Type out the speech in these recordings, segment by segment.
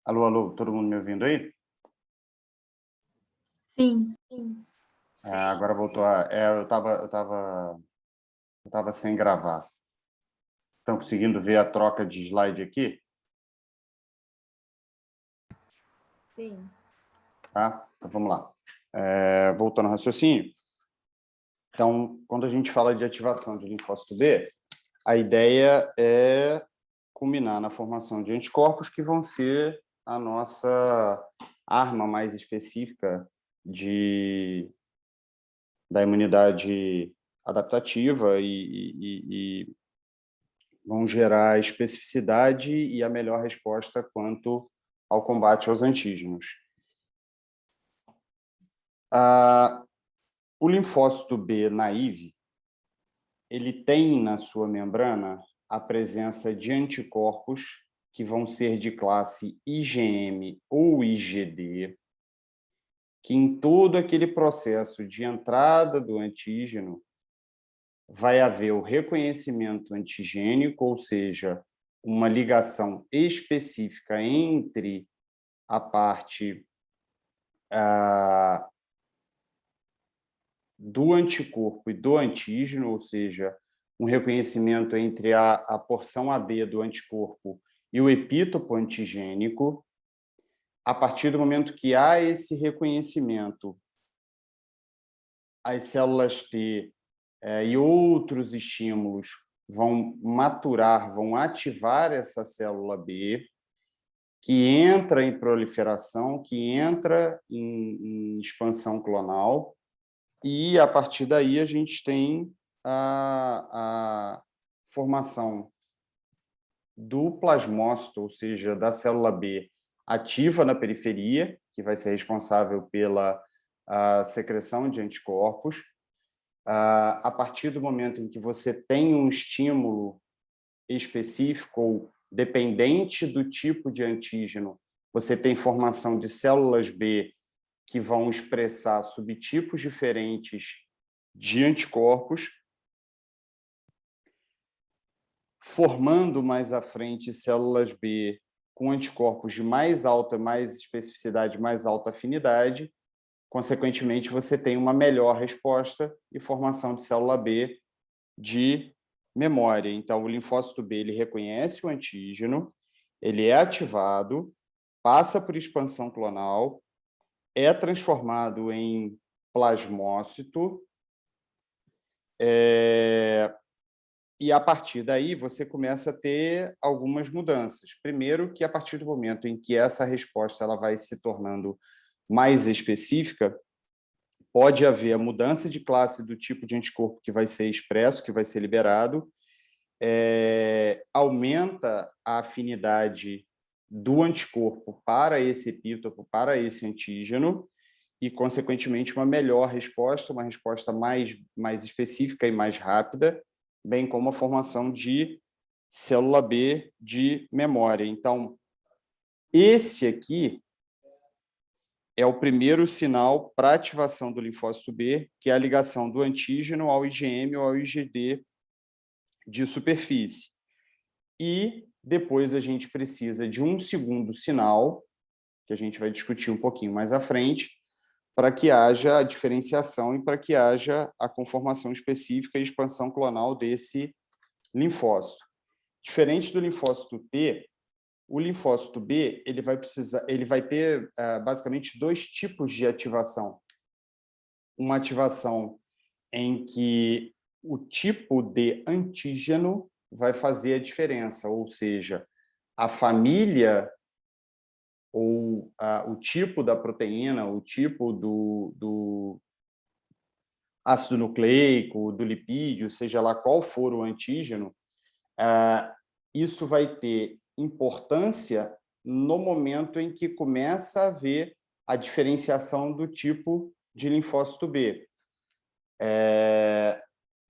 Alô, alô, todo mundo me ouvindo aí? Sim, sim. Agora voltou a. Eu tava sem gravar. Estão conseguindo ver a troca de slide aqui? Sim. Tá? Então vamos lá. Voltando ao raciocínio. Então, quando a gente fala de ativação de linfócito B, a ideia é culminar na formação de anticorpos que vão ser a nossa arma mais específica da imunidade adaptativa e vão gerar especificidade e a melhor resposta quanto ao combate aos antígenos. O linfócito B naive, ele tem na sua membrana a presença de anticorpos que vão ser de classe IgM ou IgD, que em todo aquele processo de entrada do antígeno vai haver o reconhecimento antigênico, ou seja, uma ligação específica entre a parte do anticorpo e do antígeno, ou seja, um reconhecimento entre a porção AB do anticorpo e o epítopo antigênico. A partir do momento que há esse reconhecimento, as células T e outros estímulos vão maturar, vão ativar essa célula B, que entra em proliferação, que entra em expansão clonal, e a partir daí a gente tem a formação do plasmócito, ou seja, da célula B ativa na periferia, que vai ser responsável pela secreção de anticorpos. A partir do momento em que você tem um estímulo específico ou dependente do tipo de antígeno, você tem formação de células B que vão expressar subtipos diferentes de anticorpos, formando mais à frente células B com anticorpos de mais especificidade, mais alta afinidade. Consequentemente, você tem uma melhor resposta e formação de célula B de memória. Então, o linfócito B ele reconhece o antígeno, ele é ativado, passa por expansão clonal, é transformado em plasmócito, e a partir daí você começa a ter algumas mudanças. Primeiro, que a partir do momento em que essa resposta ela vai se tornando mais específica, pode haver a mudança de classe do tipo de anticorpo que vai ser expresso, que vai ser liberado, aumenta a afinidade do anticorpo para esse epítopo, para esse antígeno, e, consequentemente, uma resposta mais específica e mais rápida, bem como a formação de célula B de memória. Então, esse aqui é o primeiro sinal para ativação do linfócito B, que é a ligação do antígeno ao IgM ou ao IgD de superfície. E depois a gente precisa de um segundo sinal, que a gente vai discutir um pouquinho mais à frente, para que haja a diferenciação e para que haja a conformação específica e expansão clonal desse linfócito. Diferente do linfócito T, o linfócito B ele vai ter basicamente dois tipos de ativação. Uma ativação em que o tipo de antígeno vai fazer a diferença, ou seja, a família ou o tipo da proteína, o tipo do ácido nucleico, do lipídio, seja lá qual for o antígeno, isso vai ter importância no momento em que começa a haver a diferenciação do tipo de linfócito B.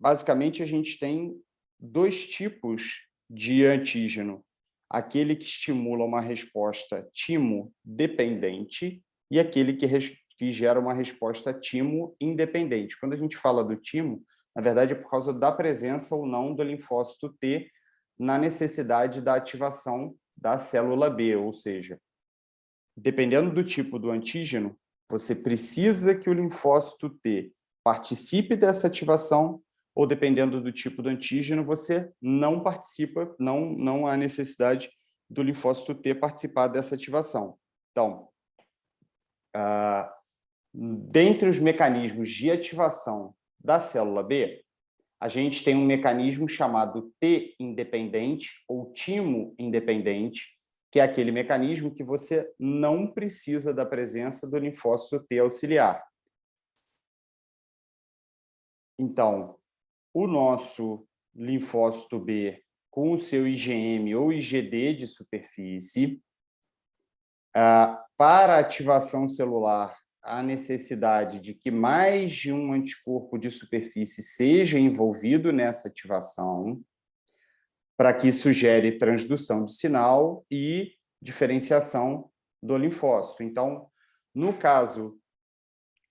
Basicamente, a gente tem dois tipos de antígeno. Aquele que estimula uma resposta timo-dependente e aquele que gera uma resposta timo-independente. Quando a gente fala do timo, na verdade, é por causa da presença ou não do linfócito T na necessidade da ativação da célula B, ou seja, dependendo do tipo do antígeno, você precisa que o linfócito T participe dessa ativação, ou dependendo do tipo do antígeno, você não participa, não há necessidade do linfócito T participar dessa ativação. Então, dentre os mecanismos de ativação da célula B, a gente tem um mecanismo chamado T-independente ou timo-independente, que é aquele mecanismo que você não precisa da presença do linfócito T auxiliar. Então, o nosso linfócito B, com o seu IgM ou IgD de superfície, para a ativação celular, há necessidade de que mais de um anticorpo de superfície seja envolvido nessa ativação, para que isso gere transdução de sinal e diferenciação do linfócito. Então, no caso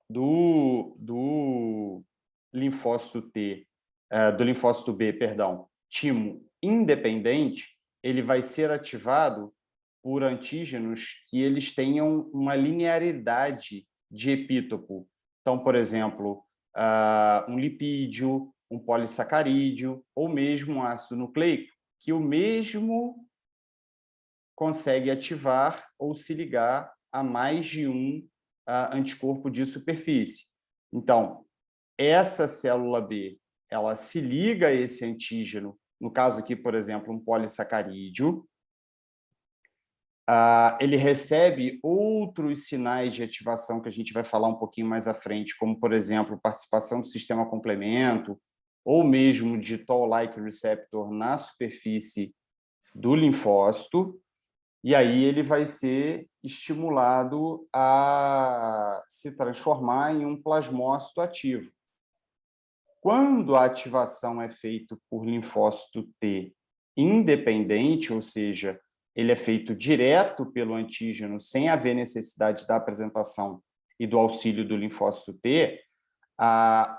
do linfócito T, do linfócito B, perdão, timo independente, ele vai ser ativado por antígenos que eles tenham uma linearidade de epítopo. Então, por exemplo, um lipídio, um polissacarídeo, ou mesmo um ácido nucleico, que o mesmo consegue ativar ou se ligar a mais de um anticorpo de superfície. Então, essa célula B, ela se liga a esse antígeno, no caso aqui, por exemplo, um polissacarídeo, ele recebe outros sinais de ativação que a gente vai falar um pouquinho mais à frente, como, por exemplo, participação do sistema complemento, ou mesmo de Toll-like receptor na superfície do linfócito, e aí ele vai ser estimulado a se transformar em um plasmócito ativo. Quando a ativação é feita por linfócito T independente, ou seja, ele é feito direto pelo antígeno, sem haver necessidade da apresentação e do auxílio do linfócito T,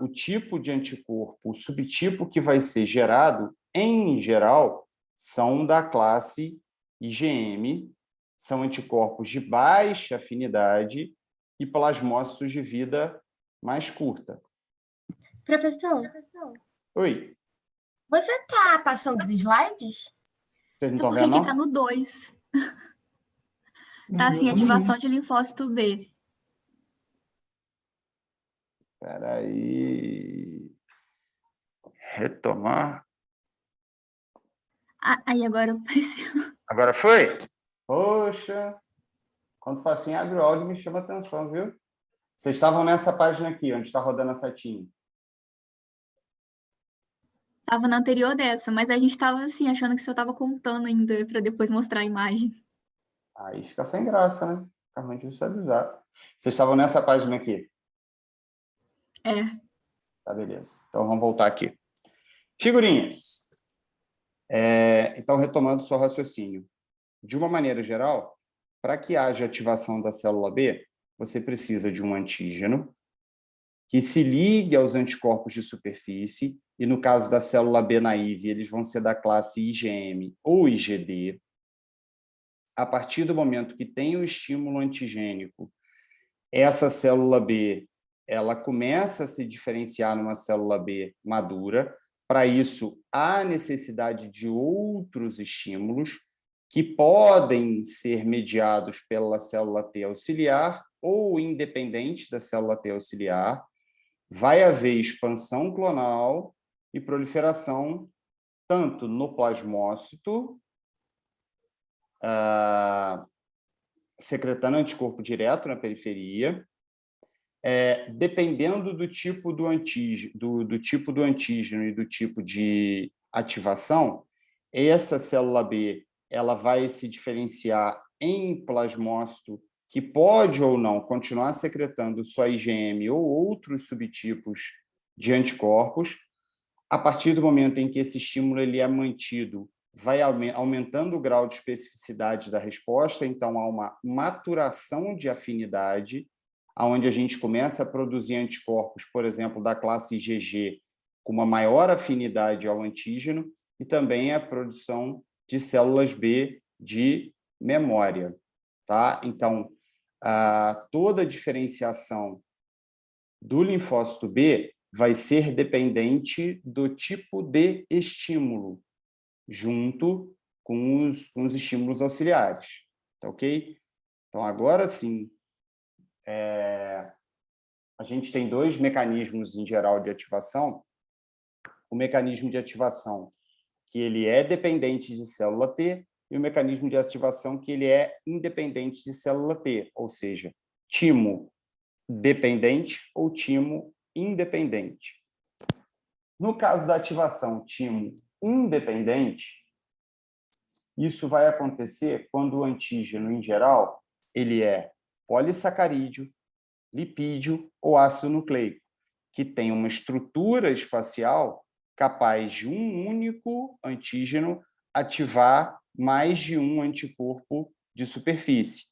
o tipo de anticorpo, o subtipo que vai ser gerado, em geral, são da classe IgM, são anticorpos de baixa afinidade e plasmócitos de vida mais curta. Professor, Oi, você está passando os slides? vocês não É estão porque vendo, aqui está não? no 2. Tá assim, ativação de linfócito B. Espera aí. Retomar. Aí agora eu preciso. Agora foi? Poxa, quando for assim, abre o áudio e me chama a atenção, viu? Vocês estavam nessa página aqui, onde está rodando a setinha. Tava na anterior dessa, mas a gente tava assim, achando que você tava contando ainda para depois mostrar a imagem. Aí fica sem graça, né? Fica muito visualizado. Vocês estavam nessa página aqui. É. Tá, beleza. Então, vamos voltar aqui. Figurinhas. Então, retomando o seu raciocínio. De uma maneira geral, para que haja ativação da célula B, você precisa de um antígeno que se ligue aos anticorpos de superfície, e no caso da célula B naive, eles vão ser da classe IgM ou IgD. A partir do momento que tem o estímulo antigênico, essa célula B, ela começa a se diferenciar numa célula B madura. Para isso, há necessidade de outros estímulos que podem ser mediados pela célula T auxiliar ou independente da célula T auxiliar. Vai haver expansão clonal e proliferação tanto no plasmócito, secretando anticorpo direto na periferia, dependendo do tipo do antígeno, do tipo do antígeno e do tipo de ativação, essa célula B ela vai se diferenciar em plasmócito que pode ou não continuar secretando só IgM ou outros subtipos de anticorpos. A partir do momento em que esse estímulo ele é mantido, vai aumentando o grau de especificidade da resposta, então há uma maturação de afinidade, onde a gente começa a produzir anticorpos, por exemplo, da classe IgG, com uma maior afinidade ao antígeno, e também a produção de células B de memória. Tá? Então, toda a diferenciação do linfócito B vai ser dependente do tipo de estímulo, junto com os estímulos auxiliares. Tá ok? Então, agora sim, a gente tem dois mecanismos em geral de ativação. O mecanismo de ativação que ele é dependente de célula T e o mecanismo de ativação que ele é independente de célula T, ou seja, timo dependente ou timo independente. No caso da ativação timo independente, isso vai acontecer quando o antígeno, em geral, ele é polissacarídeo, lipídio ou ácido nucleico, que tem uma estrutura espacial capaz de um único antígeno ativar mais de um anticorpo de superfície.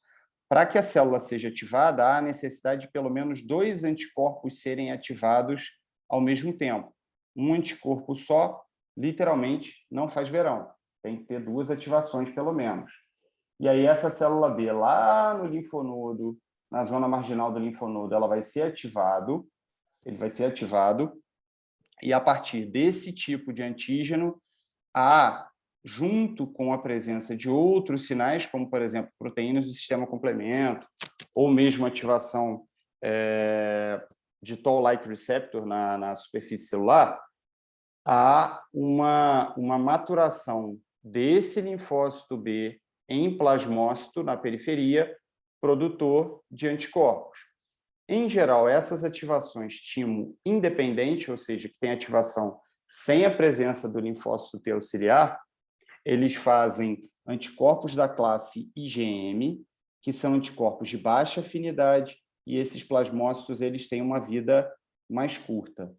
Para que a célula seja ativada, há a necessidade de pelo menos 2 anticorpos serem ativados ao mesmo tempo. Um anticorpo só, literalmente, não faz verão. Tem que ter 2 ativações, pelo menos. E aí, essa célula B, lá no linfonodo, na zona marginal do linfonodo, ele vai ser ativado, e a partir desse tipo de antígeno, junto com a presença de outros sinais, como, por exemplo, proteínas do sistema complemento, ou mesmo ativação de Toll-like receptor na superfície celular, há uma maturação desse linfócito B em plasmócito, na periferia, produtor de anticorpos. Em geral, essas ativações timo independente, ou seja, que tem ativação sem a presença do linfócito T auxiliar, eles fazem anticorpos da classe IgM, que são anticorpos de baixa afinidade, e esses plasmócitos eles têm uma vida mais curta.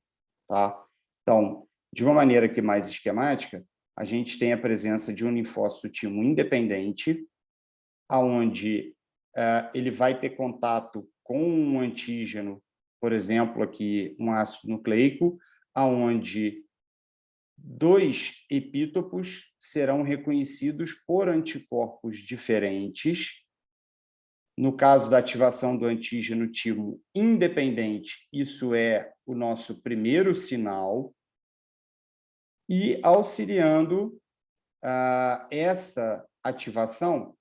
Tá? Então, de uma maneira aqui mais esquemática, a gente tem a presença de um linfócito timo independente, onde ele vai ter contato com um antígeno, por exemplo, aqui um ácido nucleico, onde 2 epítopos serão reconhecidos por anticorpos diferentes. No caso da ativação do antígeno timo independente, isso é o nosso primeiro sinal, e auxiliando essa ativação,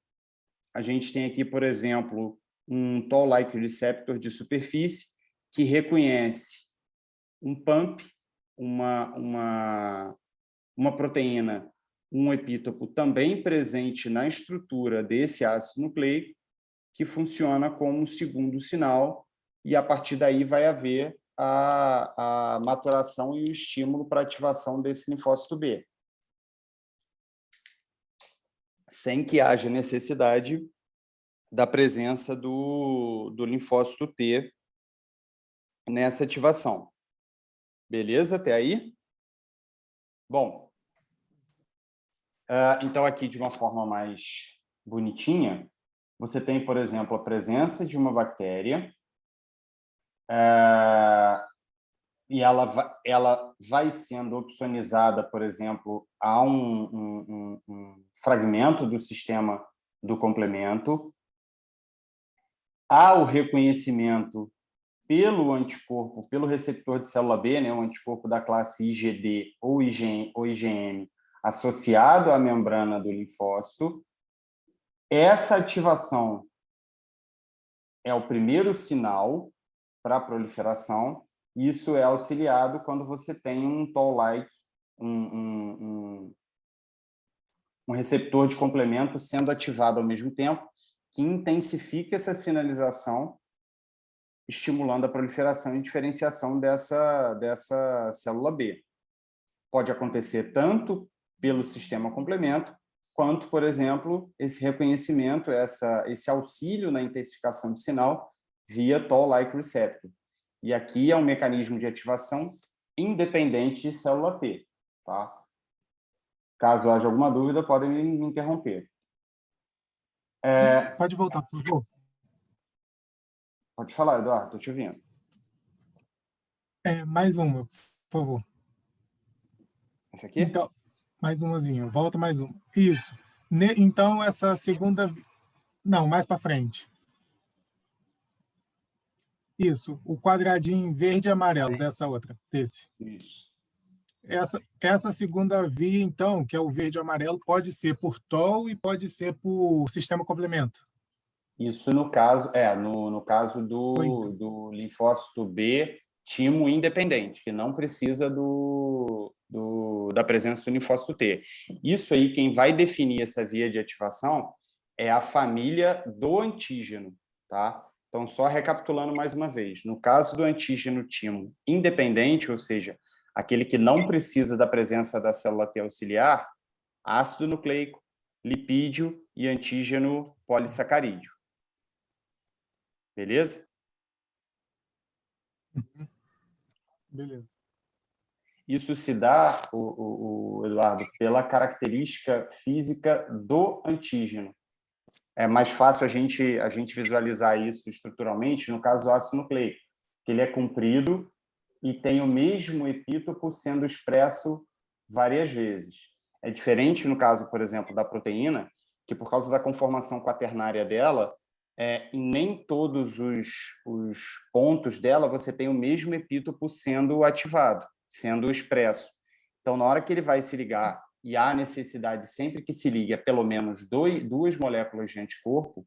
a gente tem aqui, por exemplo, um Toll-like receptor de superfície que reconhece um PAMP, uma proteína, um epítopo também presente na estrutura desse ácido nucleico, que funciona como um segundo sinal, e a partir daí vai haver a maturação e o estímulo para a ativação desse linfócito B, sem que haja necessidade da presença do linfócito T nessa ativação. Beleza? Até aí? Bom, então aqui de uma forma mais bonitinha, você tem, por exemplo, a presença de uma bactéria e ela vai sendo opsonizada, por exemplo, a um fragmento do sistema do complemento, há o reconhecimento pelo anticorpo, pelo receptor de célula B, né, um anticorpo da classe IgD ou IgM, associado à membrana do linfócito. Essa ativação é o primeiro sinal para a proliferação. Isso é auxiliado quando você tem um Toll-like, um receptor de complemento sendo ativado ao mesmo tempo, que intensifica essa sinalização, estimulando a proliferação e diferenciação dessa célula B. Pode acontecer tanto pelo sistema complemento, quanto, por exemplo, esse reconhecimento, esse auxílio na intensificação de sinal via Toll-like receptor. E aqui é um mecanismo de ativação independente de célula T. Tá? Caso haja alguma dúvida, podem me interromper. Pode voltar, por favor. Pode falar, Eduardo, estou te ouvindo. Mais uma, por favor. Essa aqui? Então, mais umazinha. Volta mais uma. Isso. Então, essa segunda... Não, mais para frente. Isso, o quadradinho verde e amarelo dessa outra, desse. Isso. Essa segunda via, então, que é o verde e amarelo, pode ser por TOL e pode ser por sistema complemento. Isso no caso, no caso Então. do linfócito B timo independente, que não precisa da presença do linfócito T. Isso aí, quem vai definir essa via de ativação é a família do antígeno, tá? Então, só recapitulando mais uma vez, no caso do antígeno timo independente, ou seja, aquele que não precisa da presença da célula T auxiliar, ácido nucleico, lipídio e antígeno polissacarídeo. Beleza? Beleza. Isso se dá, Eduardo, pela característica física do antígeno. É mais fácil a gente visualizar isso estruturalmente no caso do ácido nucleico, que ele é comprido e tem o mesmo epítopo sendo expresso várias vezes. É diferente no caso, por exemplo, da proteína, que por causa da conformação quaternária dela, em nem todos os pontos dela você tem o mesmo epítopo sendo ativado, sendo expresso. Então, na hora que ele vai se ligar, e há necessidade sempre que se ligue a pelo menos duas moléculas de anticorpo,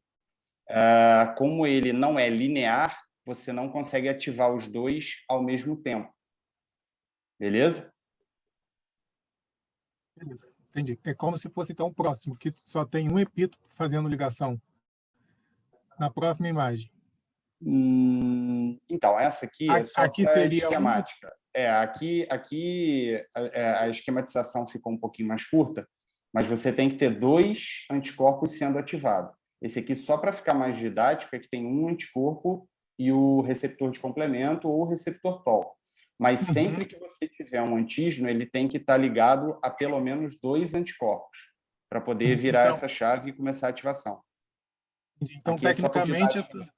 como ele não é linear, você não consegue ativar os dois ao mesmo tempo. Beleza? Beleza, entendi. É como se fosse, então, o próximo, que só tem um epítopo fazendo ligação. Na próxima imagem. Então, essa aqui é só Aqui para seria esquemática. Aqui a esquematização ficou um pouquinho mais curta, mas você tem que ter dois anticorpos sendo ativados. Esse aqui, só para ficar mais didático, é que tem um anticorpo e o receptor de complemento ou o receptor TOL. Mas sempre que você tiver um antígeno, ele tem que estar ligado a pelo menos dois anticorpos para poder virar essa chave e começar a ativação. Então, Aqui é só por tecnicamente, didática.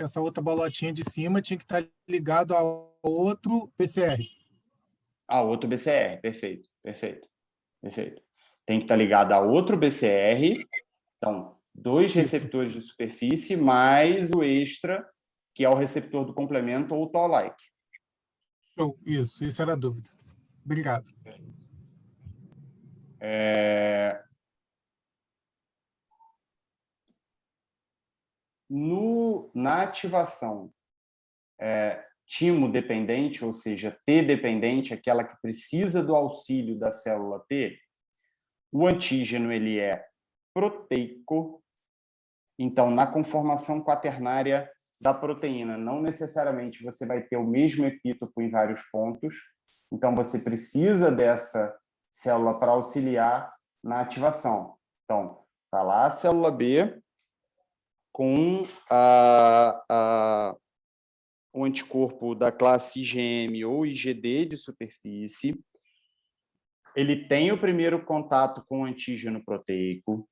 essa outra bolotinha de cima tinha que estar ligado a outro PCR. Outro BCR, perfeito. Tem que estar ligado a outro BCR, então, dois receptores de superfície, mais o extra, que é o receptor do complemento ou o Toll-like. Show, isso era a dúvida. Obrigado. Na ativação timo dependente, ou seja, T dependente, aquela que precisa do auxílio da célula T, o antígeno ele é proteico. Então, na conformação quaternária da proteína, não necessariamente você vai ter o mesmo epítopo em vários pontos. Então, você precisa dessa célula para auxiliar na ativação. Então, está lá a célula B com o anticorpo da classe IgM ou IgD de superfície. Ele tem o primeiro contato com o antígeno proteico.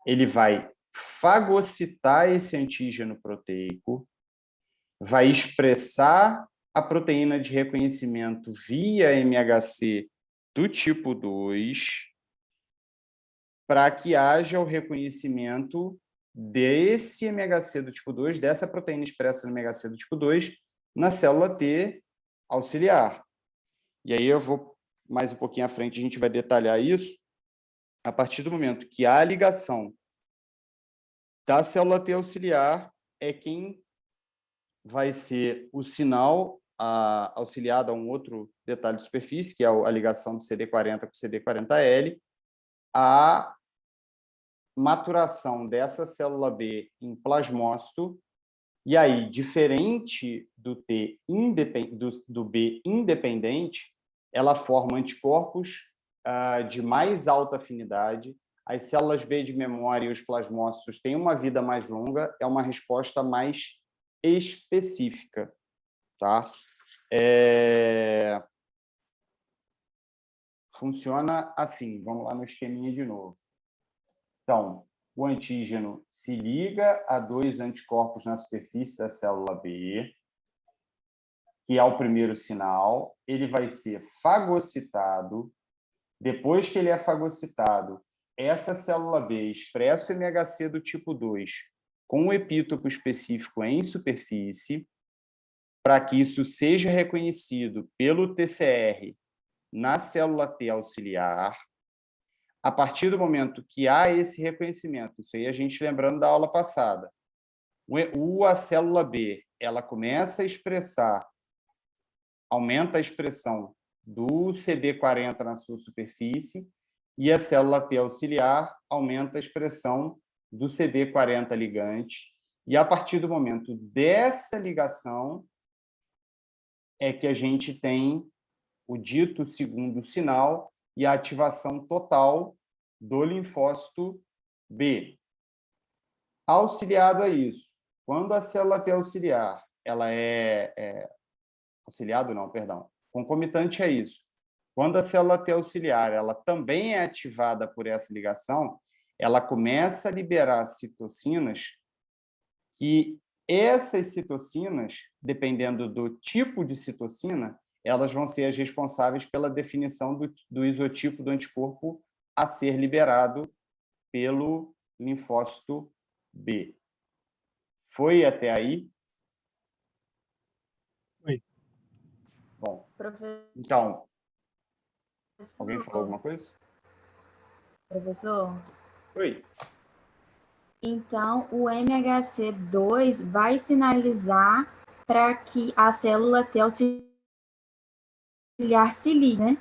Ele vai fagocitar esse antígeno proteico, vai expressar a proteína de reconhecimento via MHC do tipo 2, para que haja o reconhecimento desse MHC do tipo 2, dessa proteína expressa no MHC do tipo 2, na célula T auxiliar. E aí eu vou mais um pouquinho à frente, a gente vai detalhar isso. A partir do momento que há a ligação da célula T auxiliar, é quem vai ser o sinal auxiliado a um outro detalhe de superfície, que é a ligação do CD40 com o CD40L, a maturação dessa célula B em plasmócito, e aí, diferente do do B independente, ela forma anticorpos de mais alta afinidade. As células B de memória e os plasmócitos têm uma vida mais longa, é uma resposta mais específica, tá? Funciona assim, vamos lá no esqueminha de novo. Então, o antígeno se liga a dois anticorpos na superfície da célula B, que é o primeiro sinal, ele vai ser fagocitado. Depois que ele é fagocitado, essa célula B expressa o MHC do tipo 2 com o epítopo específico em superfície, para que isso seja reconhecido pelo TCR na célula T auxiliar. A partir do momento que há esse reconhecimento, isso aí a gente lembrando da aula passada, a célula B, ela começa a expressar, aumenta a expressão do CD40 na sua superfície, e a célula T auxiliar aumenta a expressão do CD40 ligante, e a partir do momento dessa ligação é que a gente tem o dito segundo sinal e a ativação total do linfócito B. Auxiliado a isso, quando a célula T auxiliar, ela auxiliado não, perdão, concomitante a isso, quando a célula T auxiliar, ela também é ativada por essa ligação, ela começa a liberar citocinas que essas citocinas, dependendo do tipo de citocina, elas vão ser as responsáveis pela definição do isotipo do anticorpo a ser liberado pelo linfócito B. Foi até aí? Foi. Bom, então, alguém falou alguma coisa? Professor? Oi. Então, o MHC2 vai sinalizar para que a célula T auxiliar se ligue, né?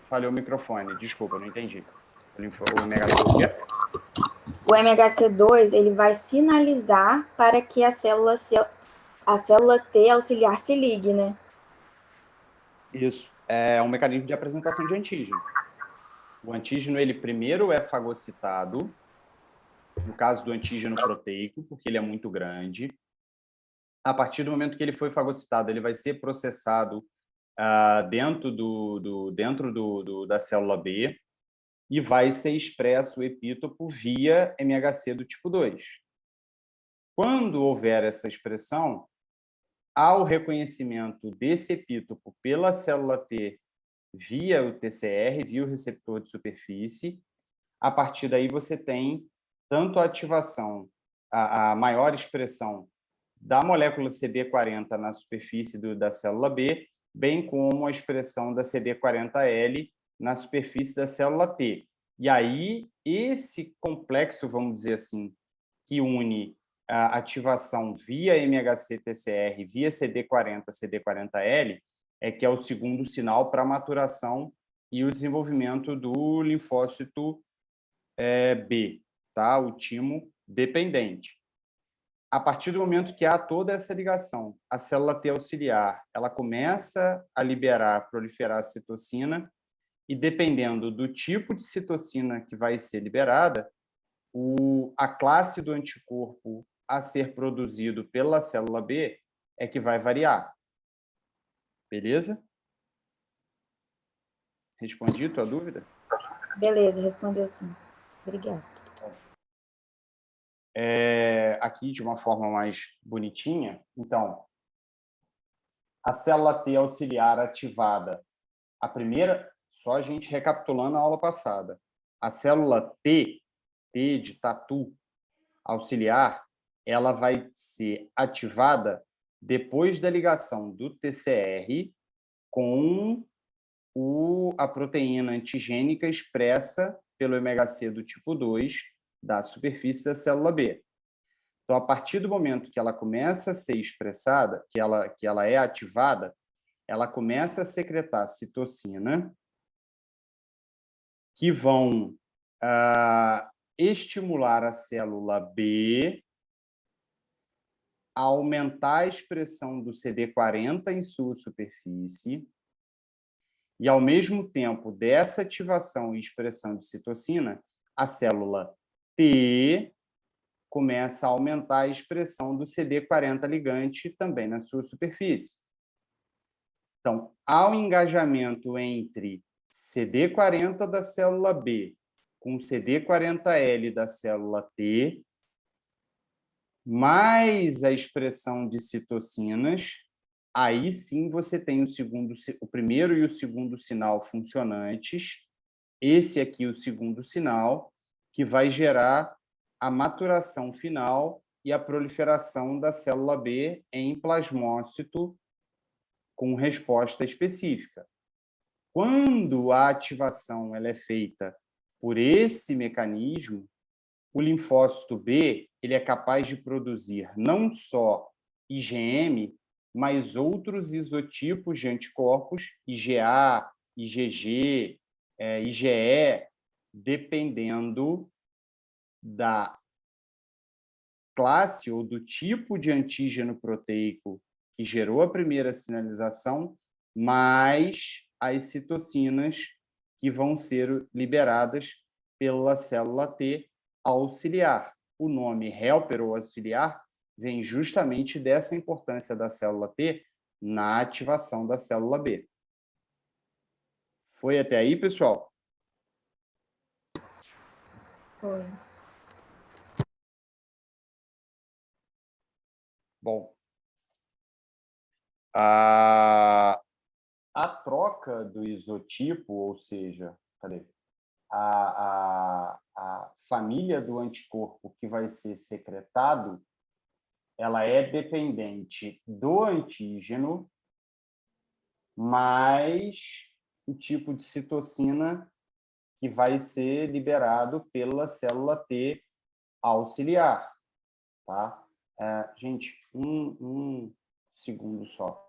Falhou o microfone, desculpa, não entendi. O MHC, o MHC2 ele vai sinalizar para que a célula T auxiliar se ligue, né? Isso. É um mecanismo de apresentação de antígeno. O antígeno, ele primeiro é fagocitado, no caso do antígeno proteico, porque ele é muito grande. A partir do momento que ele foi fagocitado, ele vai ser processado dentro da célula B e vai ser expresso o epítopo via MHC do tipo 2. Quando houver essa expressão, ao reconhecimento desse epítopo pela célula T via o TCR, via o receptor de superfície, a partir daí você tem tanto a ativação, a maior expressão da molécula CD40 na superfície da célula B, bem como a expressão da CD40L na superfície da célula T. E aí, esse complexo, vamos dizer assim, que une a ativação via MHC-TCR, via CD40, CD40L, é que é o segundo sinal para a maturação e o desenvolvimento do linfócito B, tá? O timo dependente. A partir do momento que há toda essa ligação, a célula T auxiliar, ela começa a proliferar a citocina, e dependendo do tipo de citocina que vai ser liberada, a classe do anticorpo a ser produzido pela célula B é que vai variar. Beleza? Respondi tua dúvida? Beleza, respondeu sim. Obrigada. Aqui, de uma forma mais bonitinha, então, a célula T auxiliar ativada, a primeira, só a gente recapitulando a aula passada, a célula T de tatu auxiliar, ela vai ser ativada depois da ligação do TCR com a proteína antigênica expressa pelo MHC do tipo 2 da superfície da célula B. Então, a partir do momento que ela começa a ser expressada, que ela é ativada, ela começa a secretar citocina que vão estimular a célula B a aumentar a expressão do CD40 em sua superfície e, ao mesmo tempo dessa ativação e expressão de citocina, a célula T começa a aumentar a expressão do CD40 ligante também na sua superfície. Então, há um engajamento entre CD40 da célula B com CD40L da célula T, mais a expressão de citocinas, aí sim você tem o primeiro e o segundo sinal funcionantes, esse aqui o segundo sinal, que vai gerar a maturação final e a proliferação da célula B em plasmócito com resposta específica. Quando a ativação ela é feita por esse mecanismo, o linfócito B ele é capaz de produzir não só IgM, mas outros isotipos de anticorpos, IgA, IgG, IgE, dependendo da classe ou do tipo de antígeno proteico que gerou a primeira sinalização, mais as citocinas que vão ser liberadas pela célula T auxiliar. O nome helper ou auxiliar vem justamente dessa importância da célula T na ativação da célula B. Foi até aí, pessoal? Foi. Bom, a troca do isotipo, ou seja, cadê? A família do anticorpo que vai ser secretado, ela é dependente do antígeno mais o tipo de citocina que vai ser liberado pela célula T auxiliar, tá? Gente, um segundo só.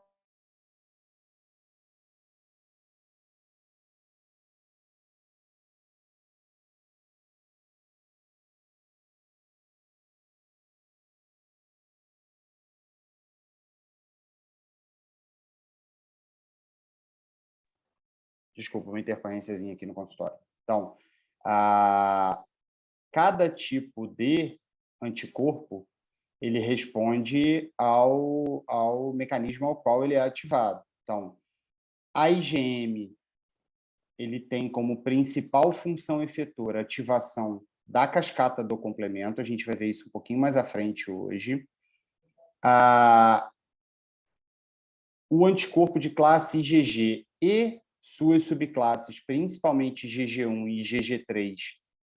Desculpa, uma interferênciazinha aqui no consultório. Então, cada tipo de anticorpo ele responde ao mecanismo ao qual ele é ativado. Então, a IgM ele tem como principal função efetora a ativação da cascata do complemento, a gente vai ver isso um pouquinho mais à frente hoje. O anticorpo de classe IgG e suas subclasses, principalmente IgG1 e IgG3,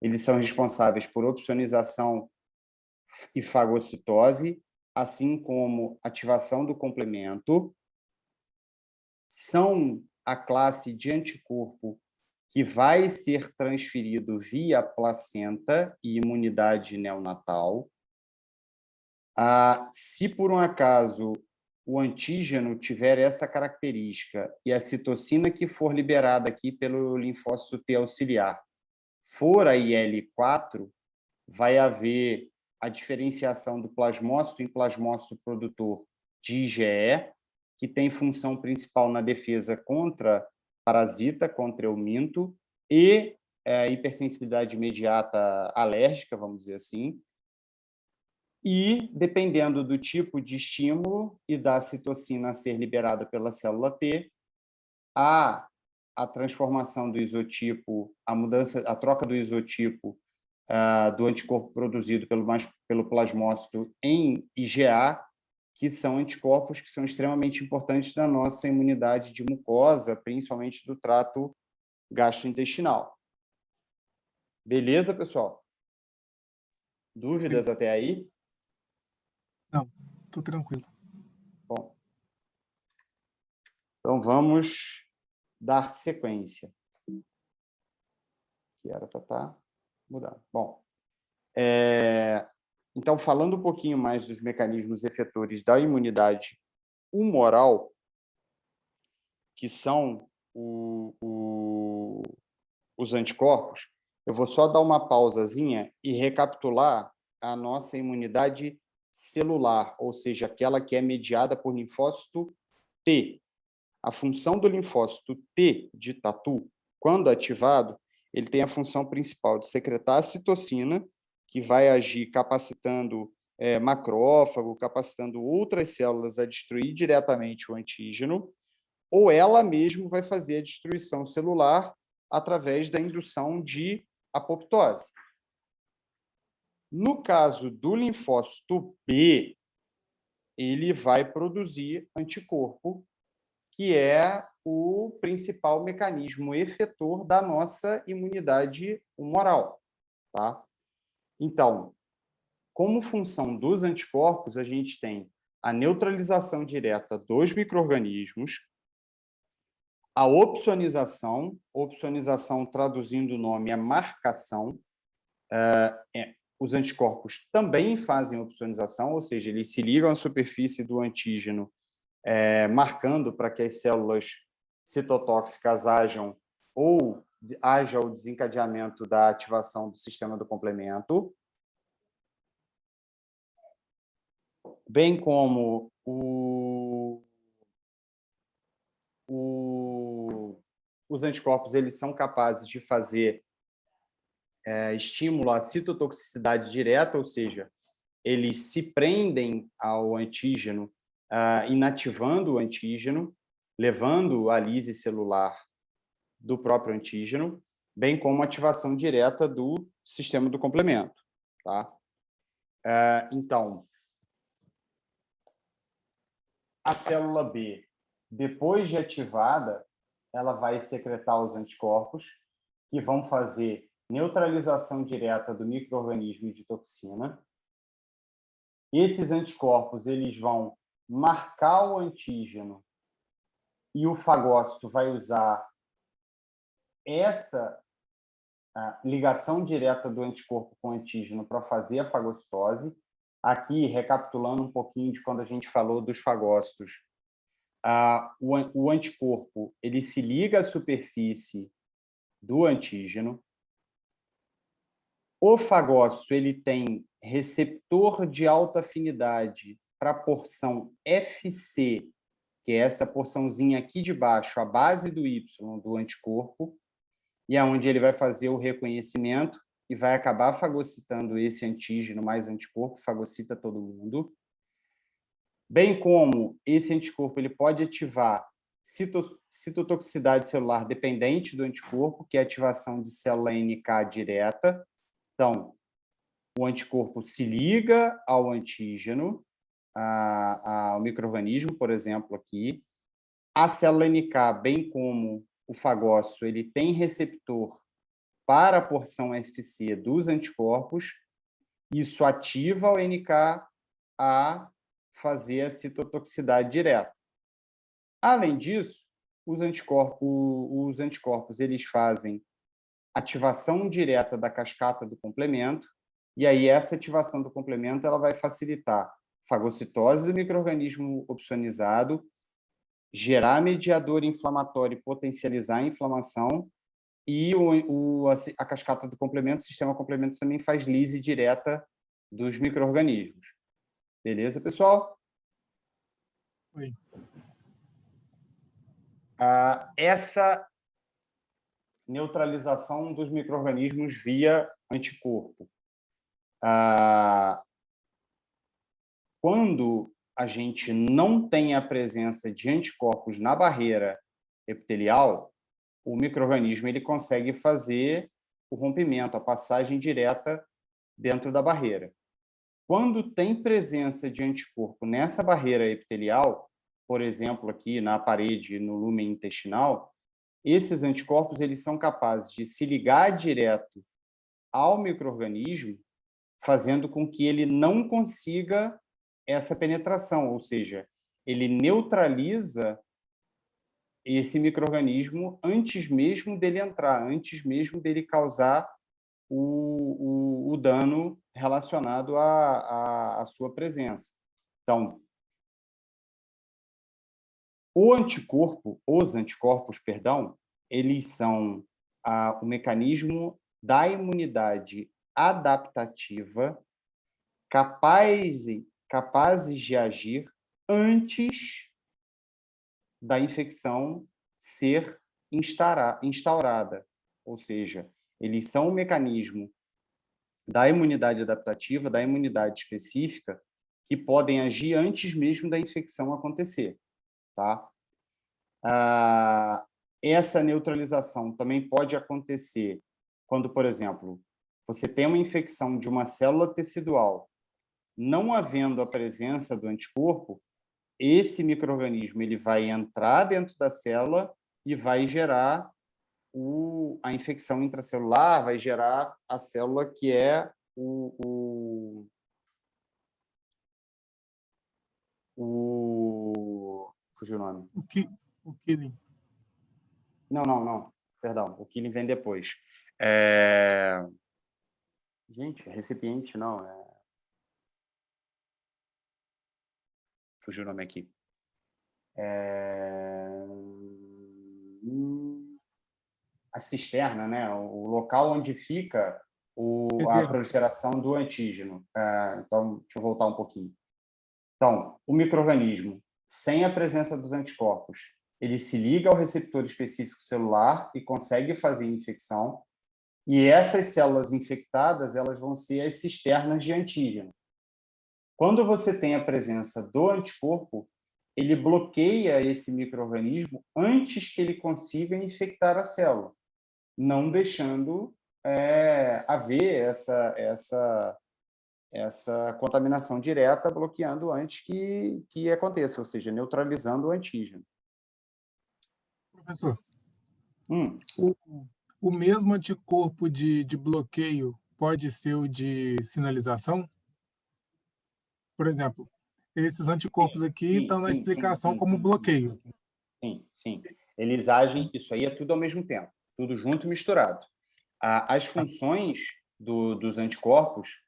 eles são responsáveis por opsonização e fagocitose, assim como ativação do complemento. São a classe de anticorpo que vai ser transferido via placenta e imunidade neonatal. Se por um acaso o antígeno tiver essa característica e a citocina que for liberada aqui pelo linfócito T auxiliar for a IL-4, vai haver a diferenciação do plasmócito em plasmócito produtor de IgE, que tem função principal na defesa contra parasita, contra euminto e hipersensibilidade imediata alérgica, vamos dizer assim. E, dependendo do tipo de estímulo e da citocina a ser liberada pela célula T, a transformação do isotipo, a troca do isotipo do anticorpo produzido pelo plasmócito em IgA, que são anticorpos que são extremamente importantes na nossa imunidade de mucosa, principalmente do trato gastrointestinal. Beleza, pessoal? Dúvidas até aí? Não, estou tranquilo. Bom, então vamos dar sequência. Que era para estar mudado. Bom, então, falando um pouquinho mais dos mecanismos efetores da imunidade humoral, que são os anticorpos, eu vou só dar uma pausazinha e recapitular a nossa imunidade celular, ou seja, aquela que é mediada por linfócito T. A função do linfócito T de tatu, quando ativado, ele tem a função principal de secretar a citocina, que vai agir capacitando macrófago, capacitando outras células a destruir diretamente o antígeno, ou ela mesmo vai fazer a destruição celular através da indução de apoptose. No caso do linfócito B, ele vai produzir anticorpo, que é o principal mecanismo efetor da nossa imunidade humoral, tá? Então, como função dos anticorpos, a gente tem a neutralização direta dos micro-organismos, a opsonização, traduzindo o nome, é marcação. Os anticorpos também fazem opsonização, ou seja, eles se ligam à superfície do antígeno, marcando para que as células citotóxicas hajam ou haja o desencadeamento da ativação do sistema do complemento, bem como os anticorpos eles são capazes de fazer estímulo à citotoxicidade direta, ou seja, eles se prendem ao antígeno, inativando o antígeno, levando a lise celular do próprio antígeno, bem como a ativação direta do sistema do complemento. Tá? Então, a célula B, depois de ativada, ela vai secretar os anticorpos, que vão fazer neutralização direta do micro-organismo de toxina. Esses anticorpos eles vão marcar o antígeno e o fagócito vai usar essa ligação direta do anticorpo com o antígeno para fazer a fagocitose. Aqui, recapitulando um pouquinho de quando a gente falou dos fagócitos, o anticorpo ele se liga à superfície do antígeno. O fagócito ele tem receptor de alta afinidade para a porção FC, que é essa porçãozinha aqui de baixo, a base do Y do anticorpo, e é onde ele vai fazer o reconhecimento e vai acabar fagocitando esse antígeno mais anticorpo, fagocita todo mundo. Bem como esse anticorpo ele pode ativar citotoxicidade celular dependente do anticorpo, que é a ativação de célula NK direta. Então, o anticorpo se liga ao antígeno, ao micro-organismo, por exemplo, aqui. A célula NK, bem como o fagócito, ele tem receptor para a porção FC dos anticorpos. Isso ativa o NK a fazer a citotoxicidade direta. Além disso, os anticorpos eles fazem ativação direta da cascata do complemento, e aí essa ativação do complemento ela vai facilitar fagocitose do micro-organismo opsonizado, gerar mediador inflamatório e potencializar a inflamação, e a cascata do complemento, o sistema complemento também faz lise direta dos micro-organismos. Beleza, pessoal? Oi. Essa neutralização dos micro-organismos via anticorpo. Quando a gente não tem a presença de anticorpos na barreira epitelial, o micro-organismo ele consegue fazer o rompimento, a passagem direta dentro da barreira. Quando tem presença de anticorpo nessa barreira epitelial, por exemplo, aqui na parede, no lúmen intestinal, esses anticorpos eles são capazes de se ligar direto ao micro-organismo, fazendo com que ele não consiga essa penetração, ou seja, ele neutraliza esse micro-organismo antes mesmo dele entrar, antes mesmo dele causar o dano relacionado à sua presença. Então, os anticorpos, eles são o mecanismo da imunidade adaptativa capazes de agir antes da infecção ser instaurada. Ou seja, eles são um mecanismo da imunidade adaptativa, da imunidade específica, que podem agir antes mesmo da infecção acontecer. Tá? Essa neutralização também pode acontecer quando, por exemplo, você tem uma infecção de uma célula tecidual, não havendo a presença do anticorpo, esse micro-organismo ele vai entrar dentro da célula e vai gerar a infecção intracelular, vai gerar a célula que é fugiu o nome. O killing. Não. Perdão, o killing vem depois. Gente, recipiente não. Fugiu o nome aqui. A cisterna, né? O local onde fica a proliferação do antígeno. Então, deixa eu voltar um pouquinho. Então, o micro-organismo, sem a presença dos anticorpos, ele se liga ao receptor específico celular e consegue fazer infecção. E essas células infectadas, elas vão ser as cisternas de antígeno. Quando você tem a presença do anticorpo, ele bloqueia esse micro-organismo antes que ele consiga infectar a célula, não deixando haver essa contaminação direta, bloqueando antes que aconteça, ou seja, neutralizando o antígeno. Professor, o mesmo anticorpo de bloqueio pode ser o de sinalização? Por exemplo, esses anticorpos aqui estão na explicação como bloqueio. Sim. Eles agem, isso aí é tudo ao mesmo tempo, tudo junto e misturado. As funções dos anticorpos,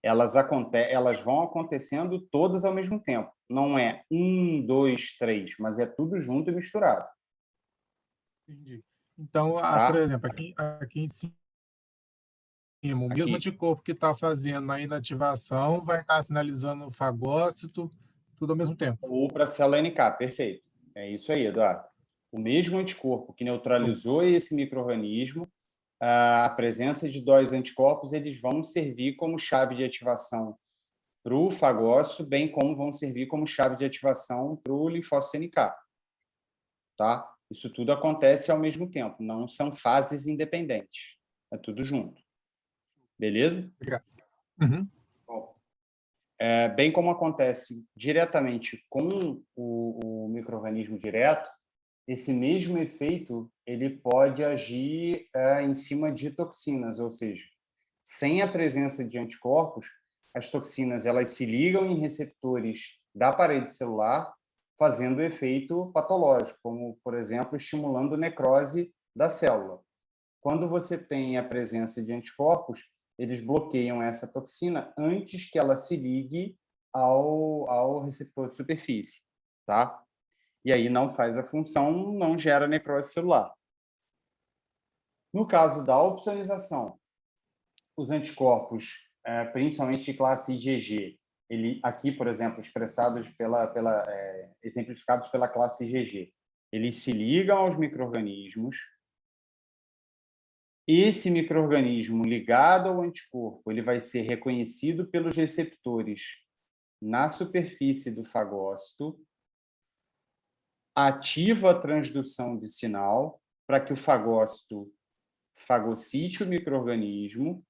elas vão acontecendo todas ao mesmo tempo. Não é 1, 2, 3, mas é tudo junto e misturado. Entendi. Então, por exemplo, aqui em cima, o mesmo anticorpo que está fazendo a inativação vai estar sinalizando o fagócito, tudo ao mesmo tempo. Ou para a célula NK, perfeito. É isso aí, Eduardo. O mesmo anticorpo que neutralizou esse micro-organismo, a presença de dois anticorpos, eles vão servir como chave de ativação para o fagócito, bem como vão servir como chave de ativação para o linfócito NK. Tá? Isso tudo acontece ao mesmo tempo, não são fases independentes. É tudo junto. Beleza? Uhum. Bom, bem como acontece diretamente com o micro-organismo direto, esse mesmo efeito ele pode agir em cima de toxinas, ou seja, sem a presença de anticorpos, as toxinas elas se ligam em receptores da parede celular, fazendo efeito patológico, como, por exemplo, estimulando necrose da célula. Quando você tem a presença de anticorpos, eles bloqueiam essa toxina antes que ela se ligue ao receptor de superfície, tá? E aí não faz a função, não gera necrose celular. No caso da opsonização, os anticorpos, principalmente de classe IgG, aqui, por exemplo, expressados exemplificados pela classe IgG, eles se ligam aos micro-organismos. Esse micro-organismo ligado ao anticorpo, ele vai ser reconhecido pelos receptores na superfície do fagócito, ativa a transdução de sinal para que o fagócito fagocite o micro-organismo,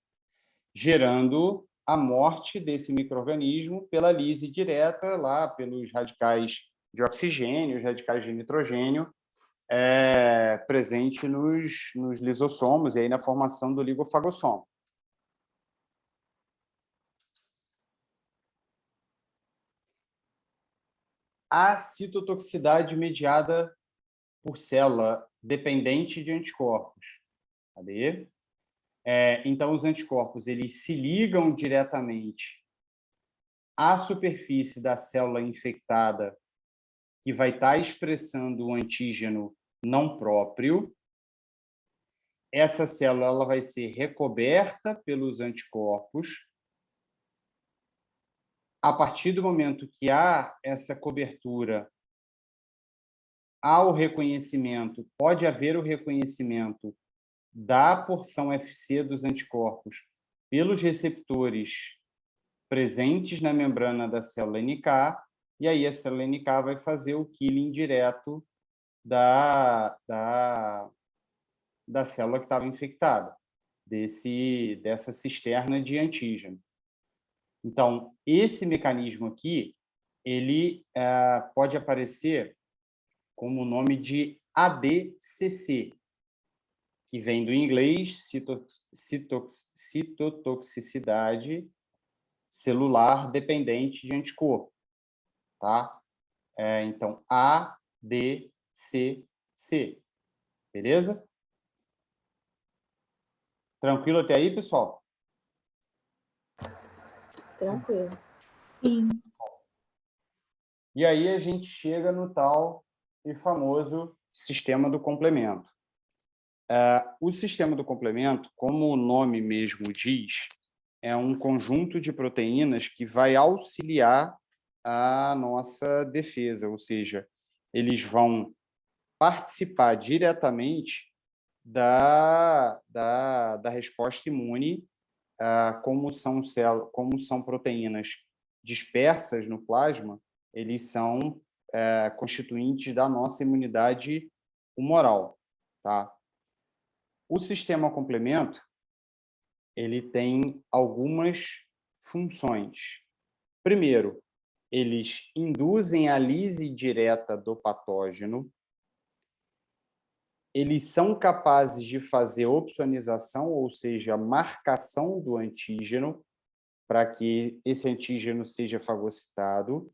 gerando a morte desse micro-organismo pela lise direta, lá pelos radicais de oxigênio, os radicais de nitrogênio, presente nos lisossomos e aí na formação do ligofagossomo. A citotoxicidade mediada por célula dependente de anticorpos. Cadê? Então, os anticorpos eles se ligam diretamente à superfície da célula infectada, que vai estar expressando um antígeno não próprio. Essa célula ela vai ser recoberta pelos anticorpos. A partir do momento que há essa cobertura, há o reconhecimento, pode haver o reconhecimento da porção FC dos anticorpos pelos receptores presentes na membrana da célula NK, e aí a célula NK vai fazer o killing direto da célula que estava infectada, dessa cisterna de antígeno. Então, esse mecanismo aqui, ele pode aparecer como o nome de ADCC, que vem do inglês citotoxicidade celular dependente de anticorpo, tá? Então, ADCC. D, C, C. Beleza? Tranquilo até aí, pessoal? Tranquilo. Sim. E aí a gente chega no tal e famoso sistema do complemento. O sistema do complemento, como o nome mesmo diz, é um conjunto de proteínas que vai auxiliar a nossa defesa, ou seja, eles vão participar diretamente da resposta imune, como são proteínas dispersas no plasma, eles são constituintes da nossa imunidade humoral, tá? O sistema complemento, ele tem algumas funções. Primeiro, eles induzem a lise direta do patógeno, eles são capazes de fazer opsonização, ou seja, marcação do antígeno, para que esse antígeno seja fagocitado.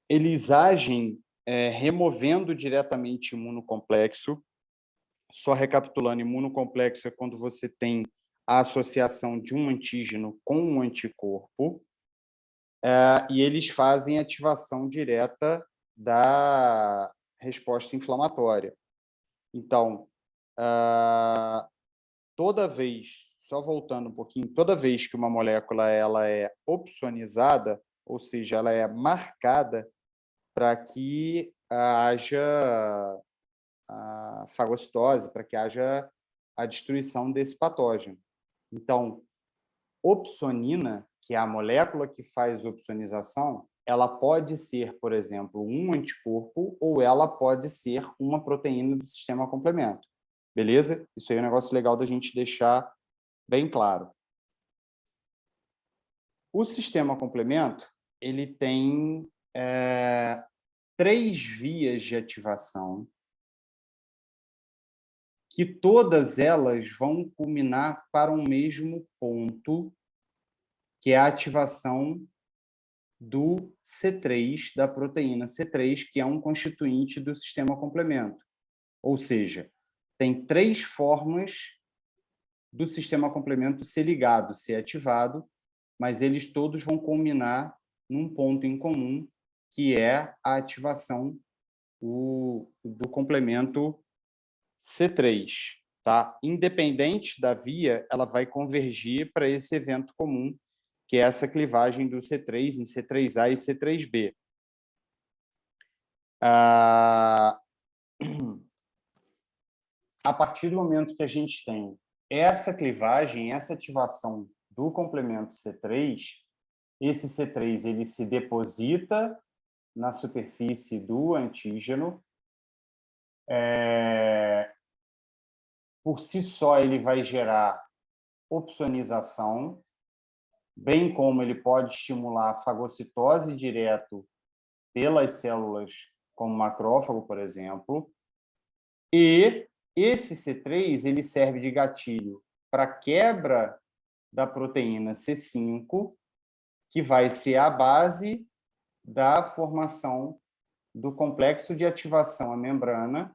Eles agem removendo diretamente imunocomplexo. Só recapitulando, imunocomplexo é quando você tem a associação de um antígeno com um anticorpo, e eles fazem ativação direta da resposta inflamatória. Então, toda vez, só voltando um pouquinho, toda vez que uma molécula ela é opsonizada, ou seja, ela é marcada para que haja a fagocitose, para que haja a destruição desse patógeno. Então, opsonina, que é a molécula que faz opsonização, ela pode ser, por exemplo, um anticorpo ou ela pode ser uma proteína do sistema complemento. Beleza? Isso aí é um negócio legal da gente deixar bem claro. O sistema complemento, ele tem 3 vias de ativação, que todas elas vão culminar para um mesmo ponto, que é a ativação do C3, da proteína C3, que é um constituinte do sistema complemento. Ou seja, tem 3 formas do sistema complemento ser ligado, ser ativado, mas eles todos vão culminar num ponto em comum, que é a ativação do complemento C3, tá? Independente da via, ela vai convergir para esse evento comum, que é essa clivagem do C3 em C3A e C3B. A partir do momento que a gente tem essa clivagem, essa ativação do complemento C3, esse C3 ele se deposita na superfície do antígeno. Por si só, ele vai gerar opsonização, bem como ele pode estimular a fagocitose direto pelas células, como macrófago, por exemplo. E esse C3 ele serve de gatilho para quebra da proteína C5, que vai ser a base da formação do complexo de ativação à membrana,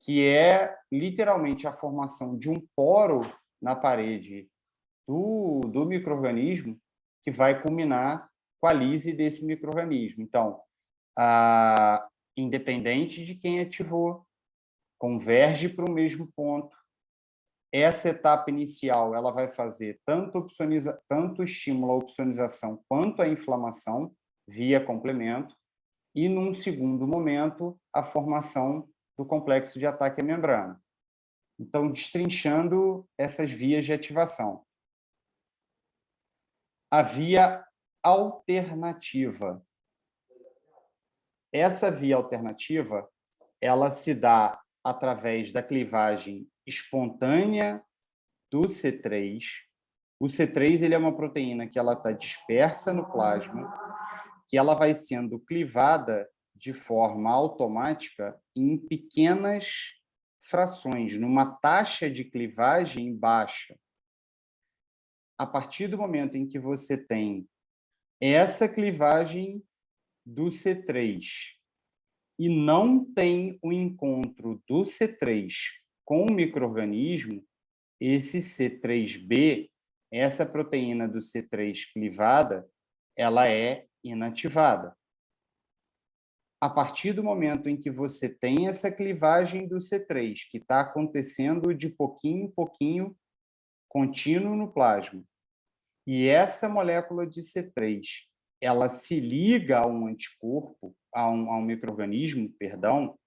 que é literalmente a formação de um poro na parede do micro-organismo, que vai culminar com a lise desse micro-organismo. Então, independente de quem ativou, converge para o mesmo ponto. Essa etapa inicial ela vai fazer tanto estímulo à opsonização quanto à inflamação via complemento, e, num segundo momento, a formação do complexo de ataque à membrana. Então, destrinchando essas vias de ativação. A via alternativa. Essa via alternativa, ela se dá através da clivagem espontânea do C3. O C3 ele é uma proteína que ela está dispersa no plasma, que ela vai sendo clivada de forma automática em pequenas frações, numa taxa de clivagem baixa. A partir do momento em que você tem essa clivagem do C3 e não tem o encontro do C3 com o micro-organismo, esse C3b, essa proteína do C3 clivada, ela é inativada. A partir do momento em que você tem essa clivagem do C3, que está acontecendo de pouquinho em pouquinho, contínuo no plasma, e essa molécula de C3, ela se liga a um anticorpo, a um micro-organismo, perdão,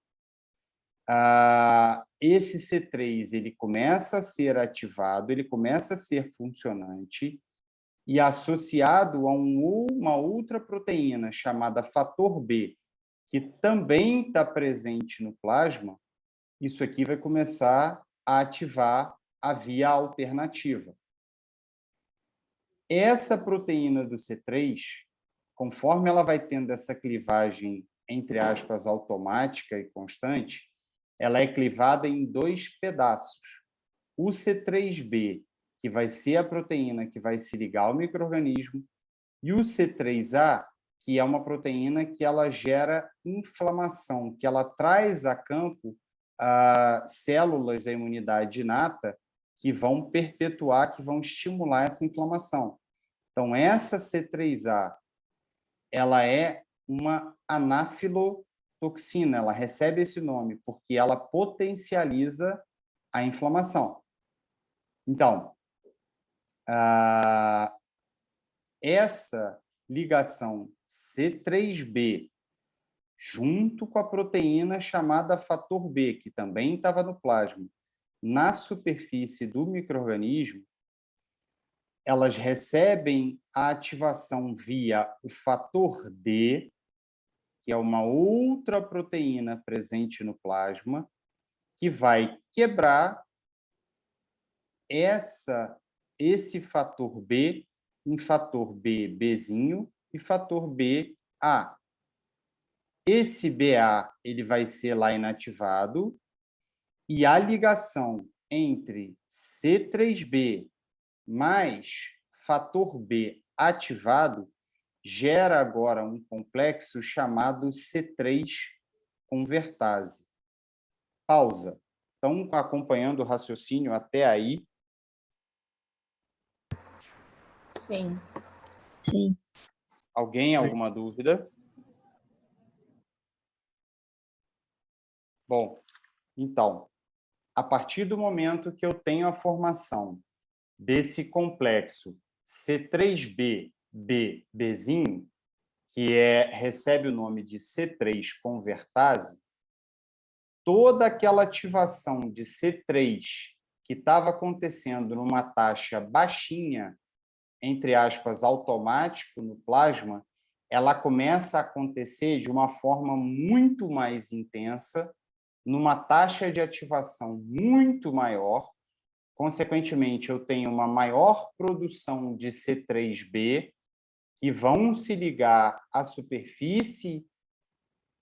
esse C3 ele começa a ser ativado, ele começa a ser funcionante, e associado a uma outra proteína chamada fator B, que também está presente no plasma, isso aqui vai começar a ativar a via alternativa. Essa proteína do C3, conforme ela vai tendo essa clivagem, entre aspas, automática e constante, ela é clivada em 2 pedaços. O C3b, que vai ser a proteína que vai se ligar ao micro-organismo, e o C3a, que é uma proteína que ela gera inflamação, que ela traz a campo células da imunidade inata que vão perpetuar, que vão estimular essa inflamação. Então, essa C3a, ela é uma anafilotoxina, ela recebe esse nome porque ela potencializa a inflamação. Então, essa ligação C3b junto com a proteína chamada fator B, que também estava no plasma, na superfície do micro-organismo, elas recebem a ativação via o fator D, que é uma outra proteína presente no plasma, que vai quebrar esse fator B em fator B, Bzinho, e fator B, A. Esse BA ele vai ser lá inativado, e a ligação entre C3b mais fator B ativado gera agora um complexo chamado C3 convertase. Pausa. Estão acompanhando o raciocínio até aí? Sim. Sim. Alguém, alguma dúvida? Bom, então, a partir do momento que eu tenho a formação desse complexo C3b, B, Bzinho, que recebe o nome de C3 convertase, toda aquela ativação de C3 que estava acontecendo numa taxa baixinha, entre aspas, automático no plasma, ela começa a acontecer de uma forma muito mais intensa, numa taxa de ativação muito maior. Consequentemente, eu tenho uma maior produção de C3b, que vão se ligar à superfície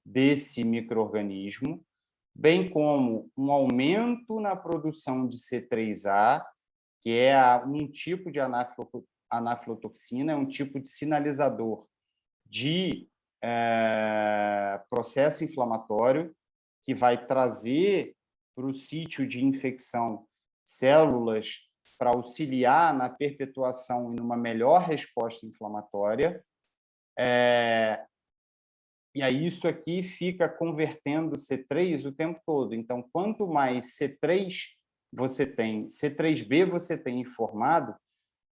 desse micro-organismo, bem como um aumento na produção de C3a, que é um tipo de anafilotoxina, é um tipo de sinalizador de processo inflamatório, que vai trazer para o sítio de infecção células para auxiliar na perpetuação e numa melhor resposta inflamatória. E aí isso aqui fica convertendo C3 o tempo todo. Então, quanto mais C3 você tem, C3b você tem informado,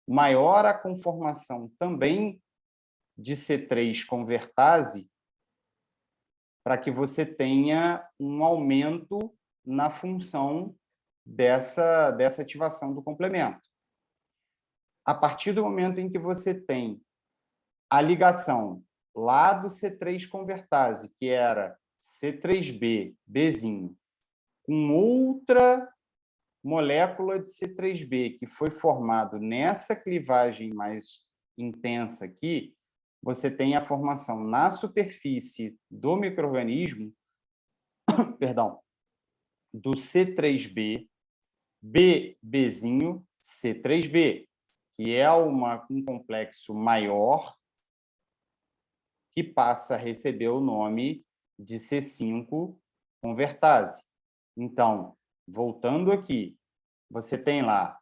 maior a conformação também de C3 convertase, para que você tenha um aumento na função dessa ativação do complemento. A partir do momento em que você tem a ligação lá do C3 convertase, que era C3b, Bzinho, com outra molécula de C3b que foi formado nessa clivagem mais intensa aqui, você tem a formação na superfície do micro-organismo, perdão, do C3b, Bzinho, C3b, que é um complexo maior que passa a receber o nome de C5 convertase. Então, voltando aqui, você tem lá,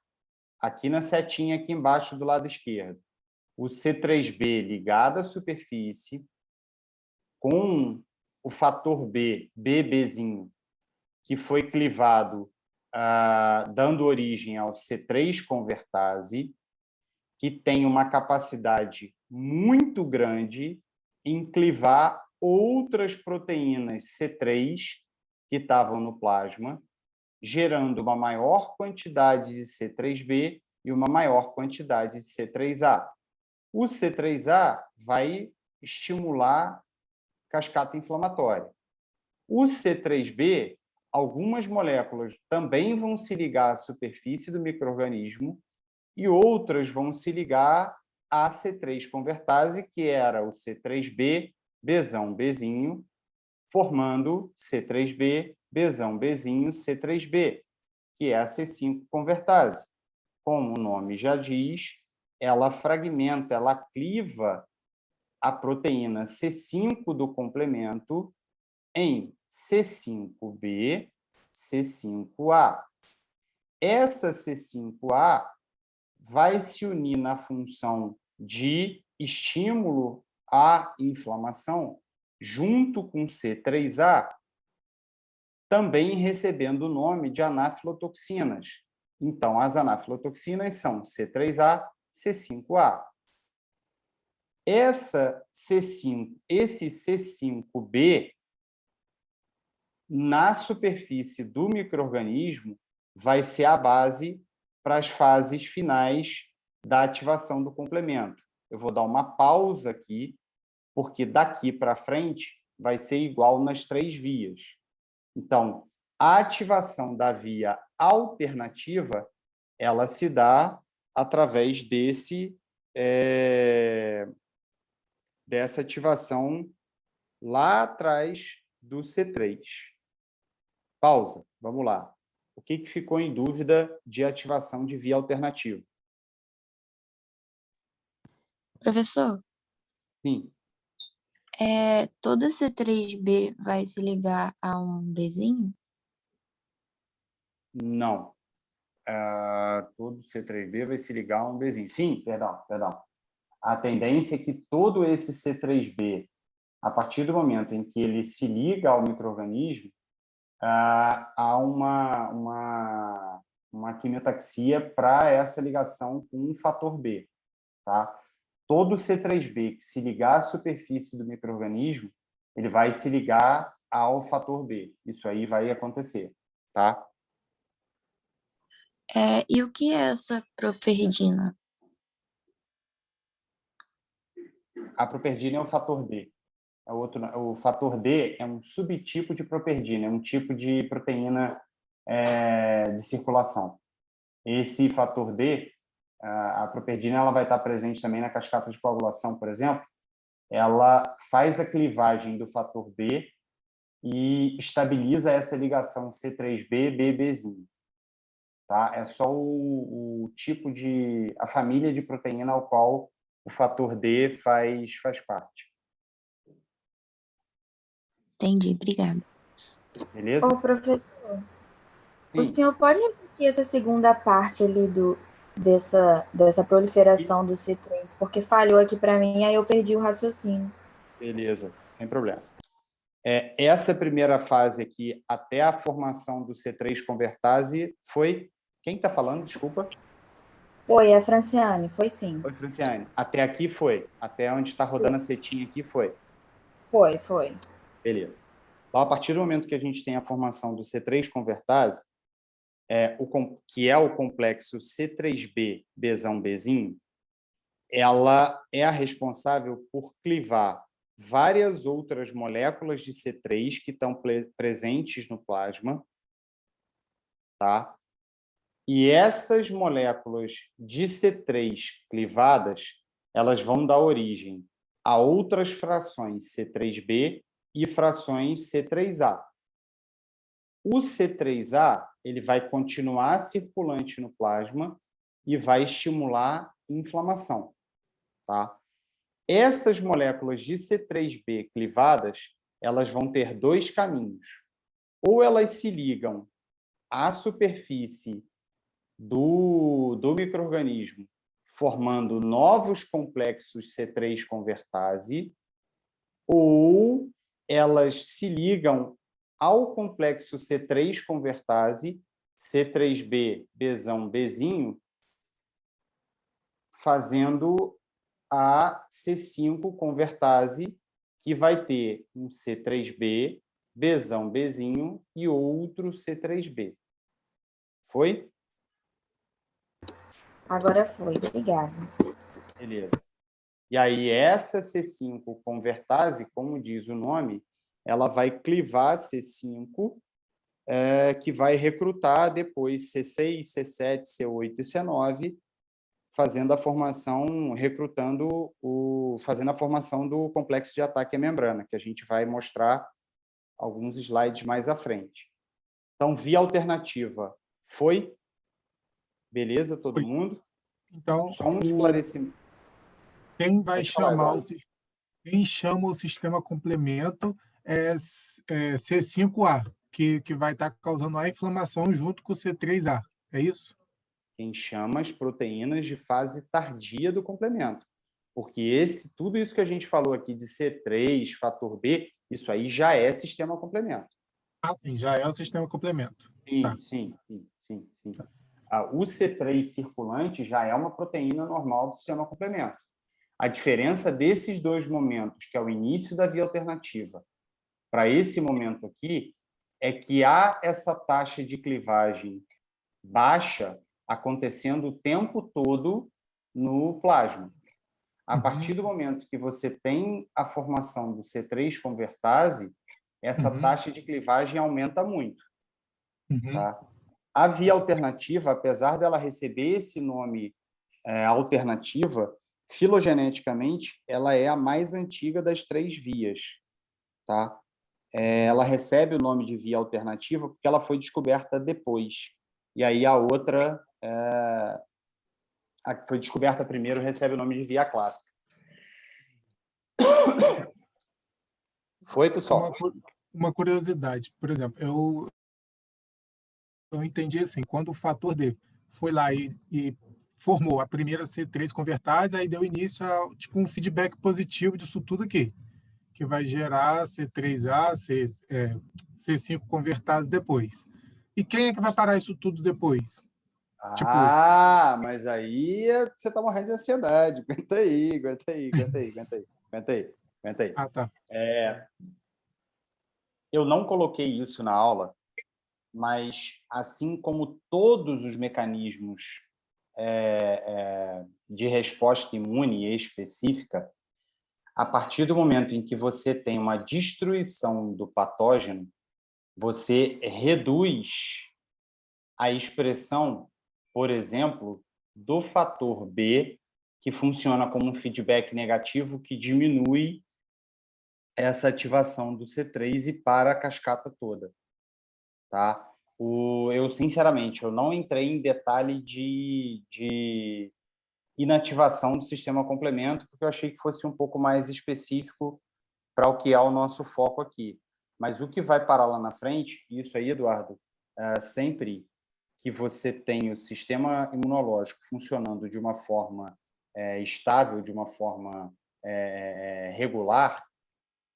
aqui na setinha aqui embaixo do lado esquerdo, o C3b ligado à superfície, com o fator B, BBzinho, que foi clivado, dando origem ao C3 convertase, que tem uma capacidade muito grande em clivar outras proteínas C3 que estavam no plasma, gerando uma maior quantidade de C3b e uma maior quantidade de C3a. O C3a vai estimular cascata inflamatória. O C3b, algumas moléculas também vão se ligar à superfície do micro-organismo e outras vão se ligar à C3 convertase, que era o C3b, Bzão, Bzinho, formando C3b, Bzão, Bzinho, C3b, que é a C5 convertase. Como o nome já diz, ela fragmenta, ela cliva a proteína C5 do complemento em C5b, C5a. Essa C5a vai se unir na função de estímulo à inflamação junto com C3a, também recebendo o nome de anafilotoxinas. Então, as anafilotoxinas são C3a, C5a. Esse C5b, na superfície do micro-organismo, vai ser a base para as fases finais da ativação do complemento. Eu vou dar uma pausa aqui, porque daqui para frente vai ser igual nas 3 vias. Então, a ativação da via alternativa, ela se dá através dessa ativação lá atrás do C3. Pausa, vamos lá. O que ficou em dúvida de ativação de via alternativa? Professor, Sim. todo C3b vai se ligar a um Bzinho? Não. Todo C3b vai se ligar a um Bzinho. Sim, perdão. A tendência é que todo esse C3b, a partir do momento em que ele se liga ao micro-organismo, há uma quimiotaxia para essa ligação com o fator B. Tá? Todo C3b que se ligar à superfície do micro-organismo, ele vai se ligar ao fator B. Isso aí vai acontecer. Tá? E o que é essa properdina? A properdina é o fator D. O fator D é um subtipo de properdina, é um tipo de proteína de circulação. Esse fator D, a properdina, ela vai estar presente também na cascata de coagulação, por exemplo. Ela faz a clivagem do fator B e estabiliza essa ligação C3b-BBzinho. Tá? É só o tipo a família de proteína ao qual o fator D faz parte. Entendi, obrigada. Beleza? Ô, professor, Sim. o senhor pode repetir essa segunda parte ali dessa proliferação do C3, porque falhou aqui para mim, aí eu perdi o raciocínio. Beleza, sem problema. Essa primeira fase aqui, até a formação do C3 convertase, foi... Quem está falando? Desculpa. Foi, a Franciane, foi sim. Foi, Franciane. Até aqui foi. Até onde está rodando a setinha aqui foi. Foi. Beleza. Então, a partir do momento que a gente tem a formação do C3 convertase, que é o complexo C3b, Bzão, Bzinho, ela é a responsável por clivar várias outras moléculas de C3 que estão presentes no plasma, tá? E essas moléculas de C3 clivadas, elas vão dar origem a outras frações C3b e frações C3a. O C3a, ele vai continuar circulante no plasma e vai estimular inflamação, tá? Essas moléculas de C3b clivadas, elas vão ter dois caminhos. Ou elas se ligam à superfície do micro-organismo, formando novos complexos C3 convertase, ou elas se ligam ao complexo C3 convertase, C3b, Bzão, Bzinho, fazendo a C5 convertase, que vai ter um C3b, Bzão, Bzinho e outro C3b. Foi? Agora foi, obrigada. Beleza. E aí, essa C5 convertase, como diz o nome, ela vai clivar C5, que vai recrutar depois C6, C7, C8 e C9, fazendo a formação, fazendo a formação do complexo de ataque à membrana, que a gente vai mostrar alguns slides mais à frente. Então, via alternativa foi? Beleza, todo mundo? Então, Só um esclarecimento. quem vai Pode falar, chamar Eduardo. quem chama o sistema complemento é C5A, que vai estar causando a inflamação junto com o C3A. É isso? Quem chama as proteínas de fase tardia do complemento. Porque tudo isso que a gente falou aqui de C3, fator B, isso aí já é sistema complemento. Ah, sim, já é o sistema complemento. Sim, Tá. sim. O C3 circulante já é uma proteína normal do sistema complemento. A diferença desses dois momentos, que é o início da via alternativa, para esse momento aqui, é que há essa taxa de clivagem baixa acontecendo o tempo todo no plasma. A partir do momento que você tem a formação do C3 convertase, essa taxa de clivagem aumenta muito. Tá? A via alternativa, apesar dela receber esse nome alternativa, filogeneticamente, ela é a mais antiga das três vias. Tá? Ela recebe o nome de via alternativa porque ela foi descoberta depois. E aí a outra, a que foi descoberta primeiro, recebe o nome de via clássica. Foi, pessoal? Uma curiosidade, por exemplo, eu entendi assim, quando o fator D foi lá e formou a primeira C3 convertase, aí deu início a tipo um feedback positivo disso tudo aqui, que vai gerar C3A, C5 convertase depois. E quem é que vai parar isso tudo depois? Mas aí você está morrendo de ansiedade. Aguenta aí. Ah, tá. Eu não coloquei isso na aula, mas assim como todos os mecanismos de resposta imune específica, a partir do momento em que você tem uma destruição do patógeno, você reduz a expressão, por exemplo, do fator B, que funciona como um feedback negativo que diminui essa ativação do C3 e para a cascata toda. Tá? Eu, sinceramente, eu não entrei em detalhe de inativação do sistema complemento, porque eu achei que fosse um pouco mais específico para o que é o nosso foco aqui. Mas o que vai parar lá na frente, isso aí, Eduardo, sempre que você tem o sistema imunológico funcionando de uma forma estável, de uma forma regular,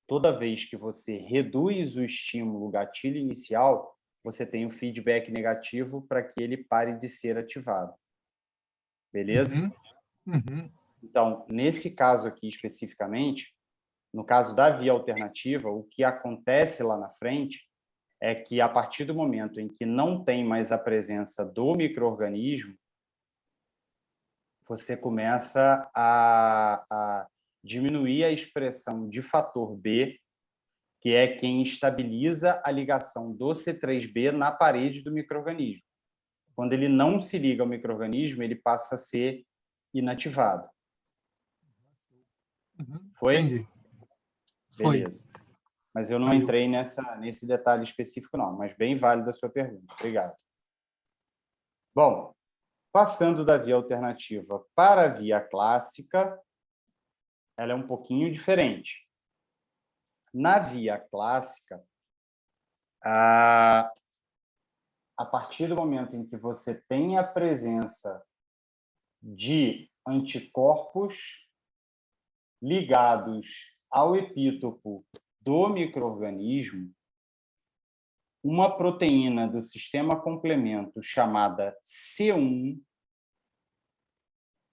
toda vez que você reduz o estímulo, o gatilho inicial, você tem um feedback negativo para que ele pare de ser ativado. Beleza? Então, nesse caso aqui especificamente, no caso da via alternativa, o que acontece lá na frente é que, a partir do momento em que não tem mais a presença do micro-organismo, você começa a diminuir a expressão de fator B, que é quem estabiliza a ligação do C3b na parede do micro-organismo. Quando ele não se liga ao micro-organismo, ele passa a ser inativado. Foi? Entendi. Beleza. Foi. Mas eu não entrei nesse detalhe específico, não. Mas bem válida a sua pergunta. Obrigado. Bom, passando da via alternativa para a via clássica, ela é um pouquinho diferente. Na via clássica, a partir do momento em que você tem a presença de anticorpos ligados ao epítopo do micro-organismo, uma proteína do sistema complemento chamada C1,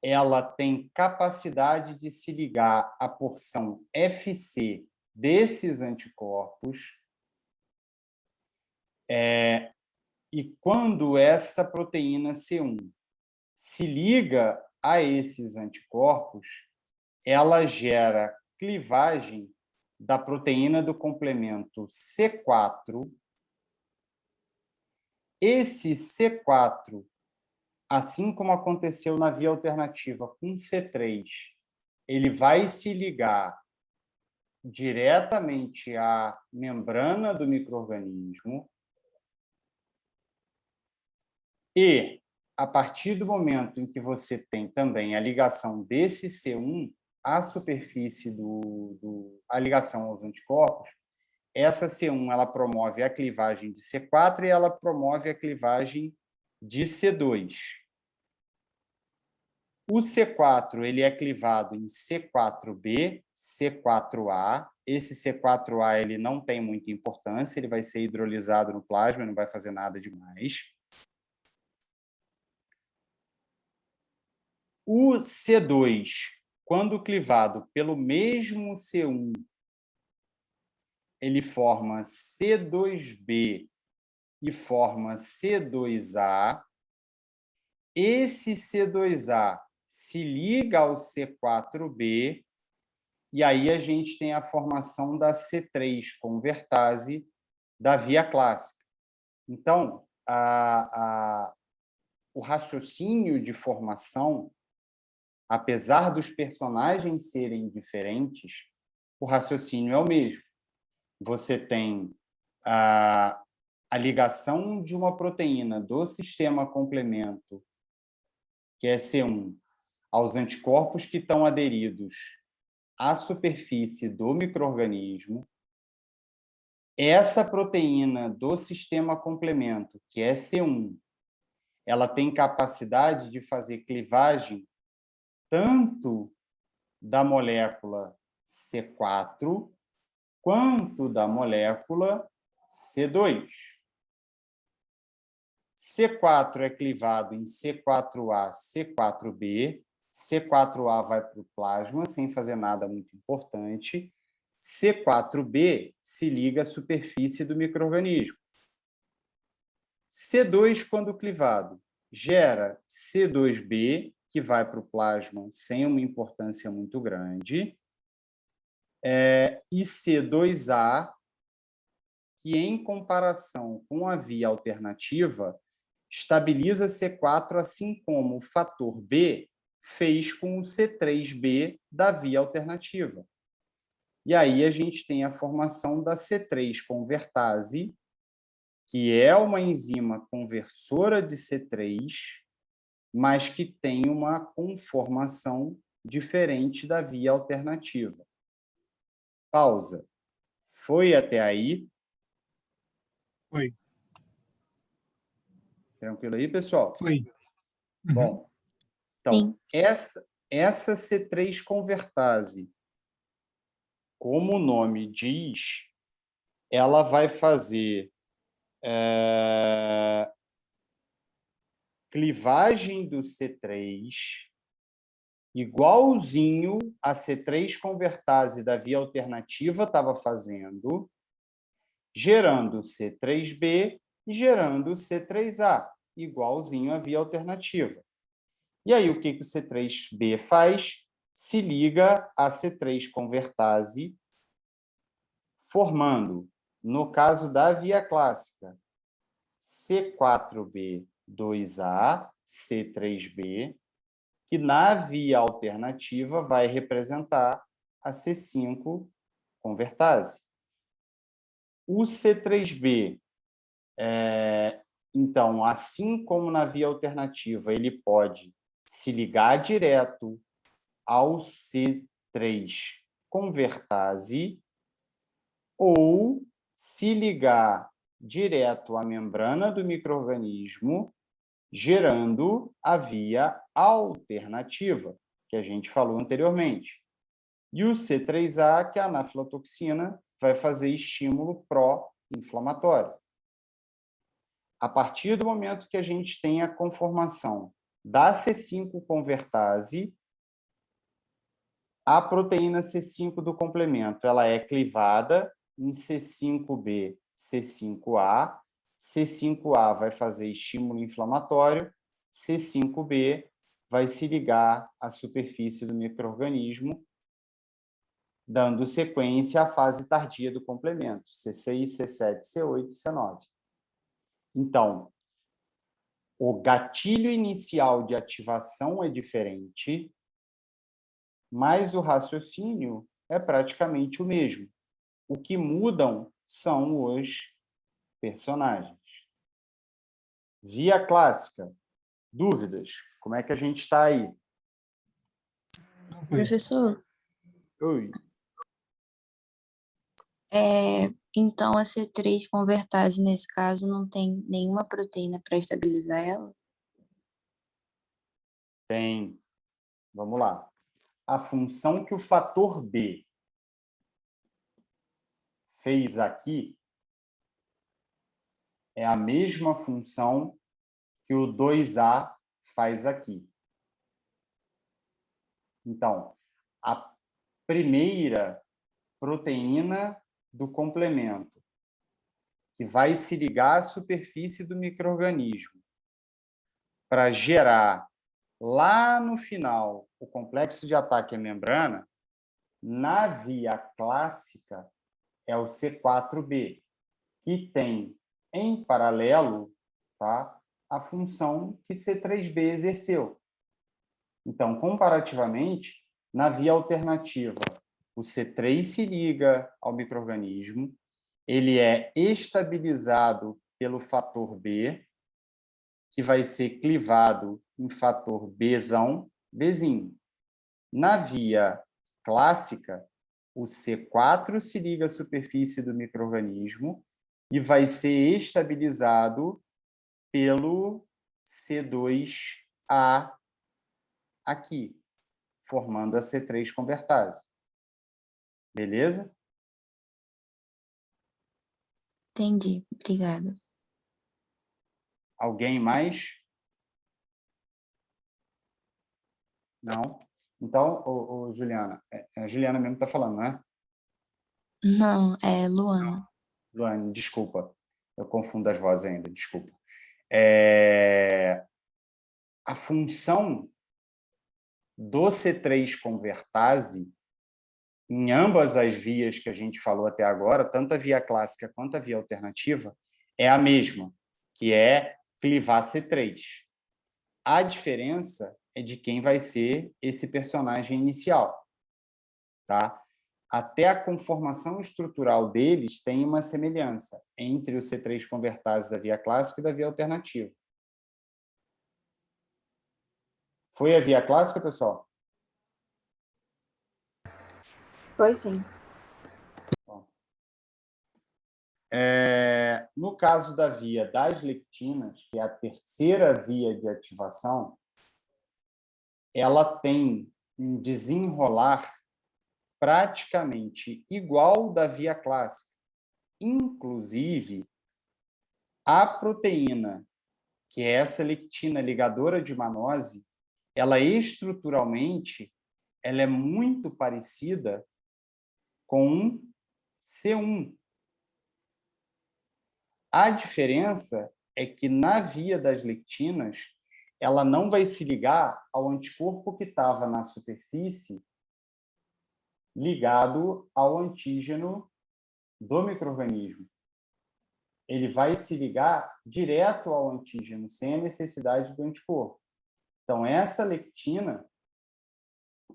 ela tem capacidade de se ligar à porção FC desses anticorpos, e quando essa proteína C1 se liga a esses anticorpos, ela gera clivagem da proteína do complemento C4. Esse C4, assim como aconteceu na via alternativa com C3, ele vai se ligar diretamente à membrana do micro-organismo e, a partir do momento em que você tem também a ligação desse C1 à superfície a ligação aos anticorpos, essa C1 ela promove a clivagem de C4 e ela promove a clivagem de C2. O C4 ele é clivado em C4b, C4a. Esse C4a ele não tem muita importância, ele vai ser hidrolisado no plasma, não vai fazer nada demais. O C2, quando clivado pelo mesmo C1, ele forma C2b e forma C2a. Esse C2a se liga ao C4b e aí a gente tem a formação da C3 convertase da via clássica. Então, o raciocínio de formação, apesar dos personagens serem diferentes, o raciocínio é o mesmo. Você tem a ligação de uma proteína do sistema complemento, que é C1, aos anticorpos que estão aderidos à superfície do micro-organismo. Essa proteína do sistema complemento, que é C1, ela tem capacidade de fazer clivagem tanto da molécula C4 quanto da molécula C2. C4 é clivado em C4A, C4b, C4A vai para o plasma, sem fazer nada muito importante. C4b se liga à superfície do micro-organismo. C2, quando clivado, gera C2b, que vai para o plasma sem uma importância muito grande, e C2A, que, em comparação com a via alternativa, estabiliza C4, assim como o fator B fez com o C3b da via alternativa. E aí a gente tem a formação da C3 convertase, que é uma enzima conversora de C3, mas que tem uma conformação diferente da via alternativa. Pausa. Foi até aí? Foi. Tranquilo aí, pessoal? Foi. Uhum. Bom, então, essa C3 convertase, como o nome diz, ela vai fazer clivagem do C3 igualzinho a C3 convertase da via alternativa estava fazendo, gerando C3b e gerando C3a, igualzinho à via alternativa. E aí, o que o C3b faz? Se liga a C3 convertase, formando, no caso da via clássica, C4b2a, C3b, que na via alternativa vai representar a C5 convertase. O C3b, então, assim como na via alternativa, ele pode se ligar direto ao C3 convertase, ou se ligar direto à membrana do micro-organismo, gerando a via alternativa, que a gente falou anteriormente. E o C3A, que é a anafilotoxina, vai fazer estímulo pró-inflamatório. A partir do momento que a gente tem a conformação da C5-convertase, a proteína C5 do complemento ela é clivada em C5b, C5a. C5a vai fazer estímulo inflamatório, C5b vai se ligar à superfície do micro-organismo, dando sequência à fase tardia do complemento, C6, C7, C8, C9. Então, o gatilho inicial de ativação é diferente, mas o raciocínio é praticamente o mesmo. O que mudam são os personagens. Via clássica. Dúvidas? Como é que a gente está aí? Professor, Oi. então a C3 convertase, nesse caso, não tem nenhuma proteína para estabilizar ela? Tem. Vamos lá. A função que o fator B fez aqui é a mesma função que o 2A faz aqui. Então, a primeira proteína do complemento, que vai se ligar à superfície do micro-organismo para gerar lá no final o complexo de ataque à membrana, na via clássica é o C4b, que tem em paralelo, tá, a função que C3b exerceu. Então, comparativamente, na via alternativa, o C3 se liga ao micro-organismo, ele é estabilizado pelo fator B, que vai ser clivado em fator Bzão, Bzinho. Na via clássica, o C4 se liga à superfície do micro-organismo e vai ser estabilizado pelo C2A aqui, formando a C3 convertase. Beleza? Entendi, obrigada. Alguém mais? Não? Então, Juliana, a Juliana mesmo está falando, né? Não, é Luana. Luane, desculpa. Eu confundo as vozes ainda, desculpa. A função do C3 convertase, em ambas as vias que a gente falou até agora, tanto a via clássica quanto a via alternativa, é a mesma, que é clivar C3. A diferença é de quem vai ser esse personagem inicial, tá? Até a conformação estrutural deles tem uma semelhança entre o C3 convertase da via clássica e da via alternativa. Foi a via clássica, pessoal? Foi sim. No caso da via das lectinas, que é a terceira via de ativação, ela tem um desenrolar praticamente igual da via clássica. Inclusive, a proteína, que é essa lectina ligadora de manose, ela estruturalmente ela é muito parecida com C1. A diferença é que na via das lectinas, ela não vai se ligar ao anticorpo que estava na superfície ligado ao antígeno do micro-organismo. Ele vai se ligar direto ao antígeno, sem a necessidade do anticorpo. Então, essa lectina,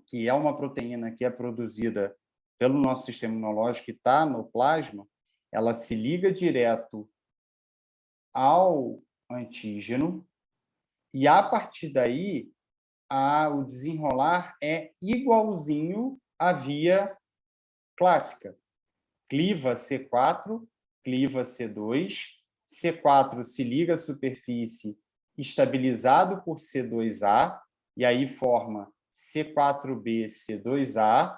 que é uma proteína que é produzida pelo nosso sistema imunológico, que está no plasma, ela se liga direto ao antígeno e, a partir daí, o desenrolar é igualzinho à via clássica, cliva C4, cliva C2, C4 se liga à superfície estabilizado por C2A, e aí forma C4B, C2A.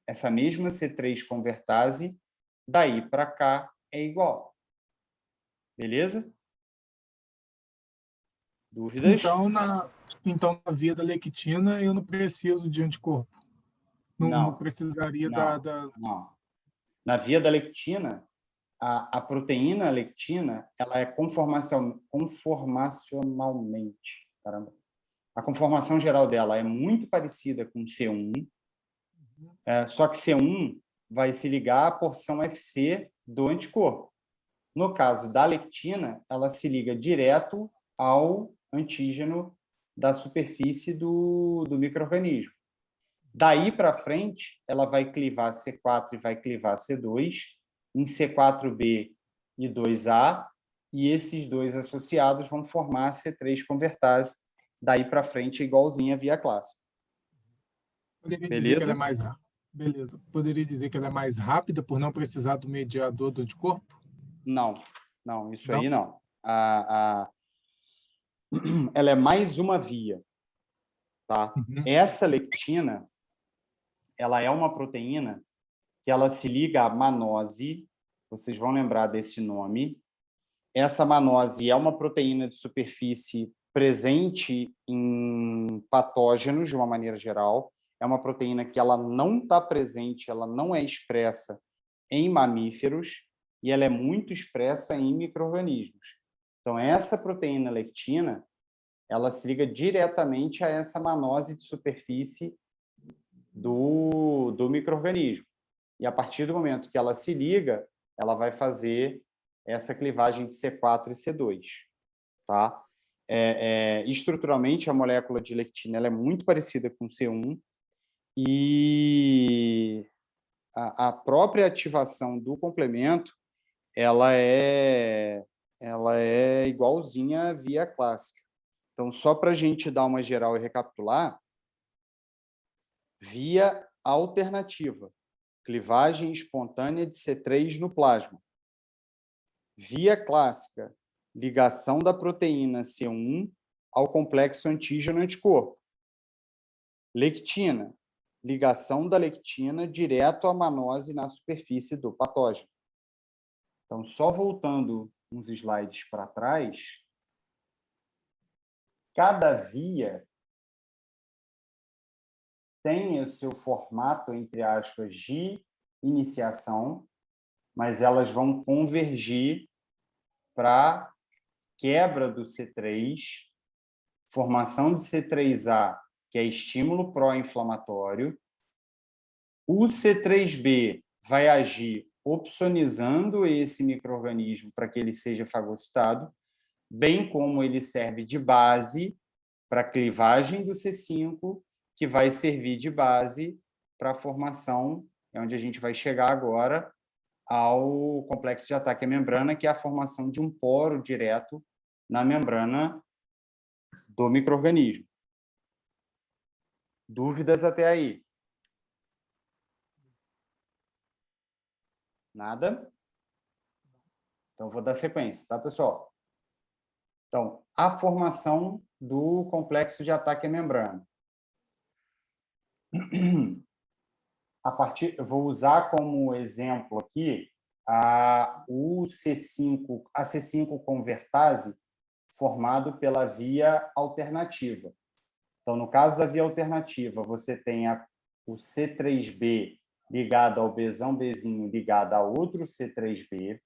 Essa mesma C3 convertase, daí para cá é igual. Beleza? Dúvidas? Então, na via da lectina, eu não preciso de anticorpo. Não precisaria não. Na via da lectina, a proteína lectina, ela é conformacionalmente. Caramba. A conformação geral dela é muito parecida com C1, só que C1 vai se ligar à porção FC do anticorpo. No caso da lectina, ela se liga direto ao antígeno da superfície do micro-organismo. Daí para frente, ela vai clivar C4 e vai clivar C2, em C4B e 2A, e esses dois associados vão formar a C3 convertase. Daí para frente é igualzinha à via clássica. Poderia dizer que ela é mais rápida. Beleza. Poderia dizer que ela é mais rápida por não precisar do mediador do anticorpo? Não, isso aí não. Ela é mais uma via. Tá? Essa lectina, ela é uma proteína que ela se liga à manose, vocês vão lembrar desse nome. Essa manose é uma proteína de superfície presente em patógenos, de uma maneira geral. É uma proteína que ela não está presente, ela não é expressa em mamíferos e ela é muito expressa em micro-organismos. Então, essa proteína lectina, ela se liga diretamente a essa manose de superfície do micro-organismo. E a partir do momento que ela se liga, ela vai fazer essa clivagem de C4 e C2. Tá? Estruturalmente, a molécula de lectina ela é muito parecida com C1 e a própria ativação do complemento ela é igualzinha à via clássica. Então, só para a gente dar uma geral e recapitular, via alternativa, clivagem espontânea de C3 no plasma. Via clássica, ligação da proteína C1 ao complexo antígeno-anticorpo. Lectina, ligação da lectina direto à manose na superfície do patógeno. Então, só voltando uns slides para trás, cada via tem o seu formato, entre aspas, de iniciação, mas elas vão convergir para quebra do C3, formação de C3A, que é estímulo pró-inflamatório. O C3B vai agir opsonizando esse micro-organismo para que ele seja fagocitado, bem como ele serve de base para a clivagem do C5, que vai servir de base para a formação, é onde a gente vai chegar agora, ao complexo de ataque à membrana, que é a formação de um poro direto na membrana do micro-organismo. Dúvidas até aí? Nada? Então, vou dar sequência, tá, pessoal? Então, a formação do complexo de ataque à membrana. Eu vou usar como exemplo aqui a C5 convertase formado pela via alternativa. Então, no caso da via alternativa, você tem o C3B ligado ao Bzão Bzinho ligado a outro C3B,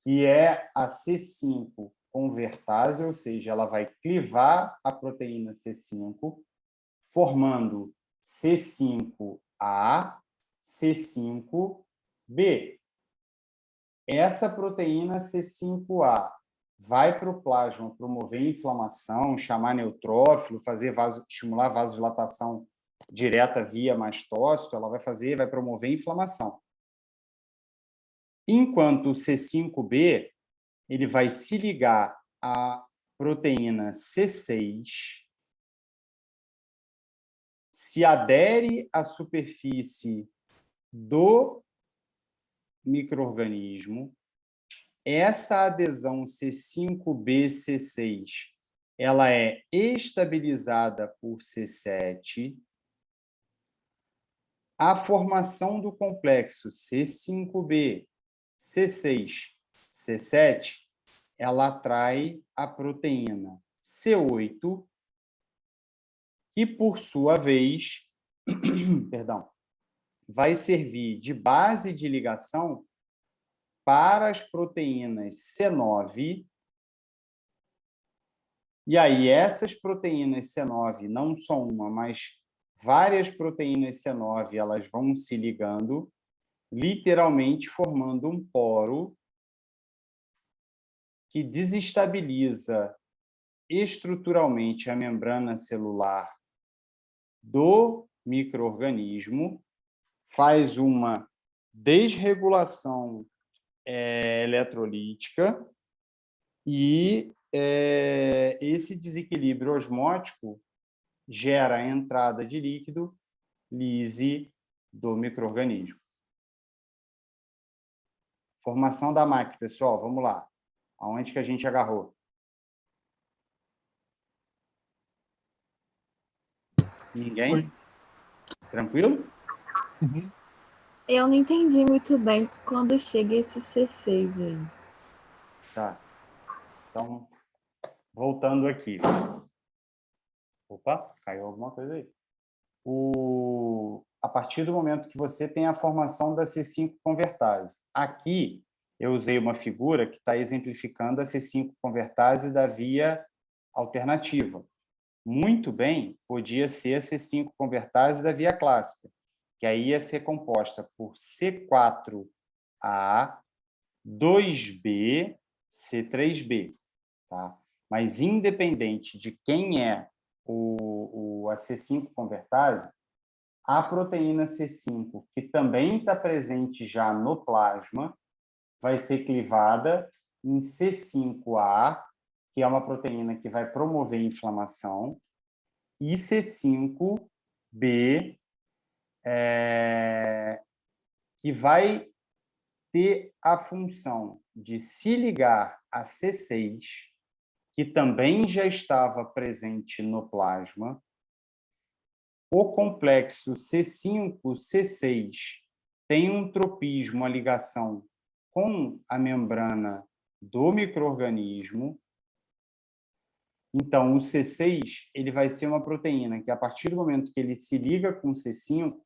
que é a C5 convertase, ou seja, ela vai clivar a proteína C5, formando C5A, C5B. Essa proteína C5A vai para o plasma promover inflamação, chamar neutrófilo, estimular vasodilatação direta via mastócito, ela vai promover inflamação. Enquanto o C5B, ele vai se ligar à proteína C6, se adere à superfície do micro-organismo. Essa adesão C5b-C6, ela é estabilizada por C7. A formação do complexo C5b, C6, C7, ela atrai a proteína C8, que, por sua vez, perdão, vai servir de base de ligação para as proteínas C9. E aí, essas proteínas C9, não só uma, mas várias proteínas C9, elas vão se ligando, literalmente formando um poro que desestabiliza estruturalmente a membrana celular do micro-organismo, faz uma desregulação eletrolítica e esse desequilíbrio osmótico gera a entrada de líquido, lise do micro-organismo. Formação da MAC, pessoal, vamos lá. Aonde que a gente agarrou? Ninguém? Oi. Tranquilo? Uhum. Eu não entendi muito bem quando chega esse C6 aí. Tá. Então, voltando aqui. Opa, caiu alguma coisa aí. A partir do momento que você tem a formação da C5 convertase. Aqui, eu usei uma figura que está exemplificando a C5 convertase da via alternativa. Muito bem, podia ser a C5 convertase da via clássica, que aí ia ser composta por C4A, 2B, C3B. Tá? Mas, independente de quem é a C5 convertase, a proteína C5, que também está presente já no plasma, vai ser clivada em C5A, que é uma proteína que vai promover inflamação, e C5B, que vai ter a função de se ligar a C6, que também já estava presente no plasma. O complexo C5-C6 tem um tropismo, a ligação com a membrana do micro-organismo. Então, o C6 ele vai ser uma proteína que, a partir do momento que ele se liga com o C5,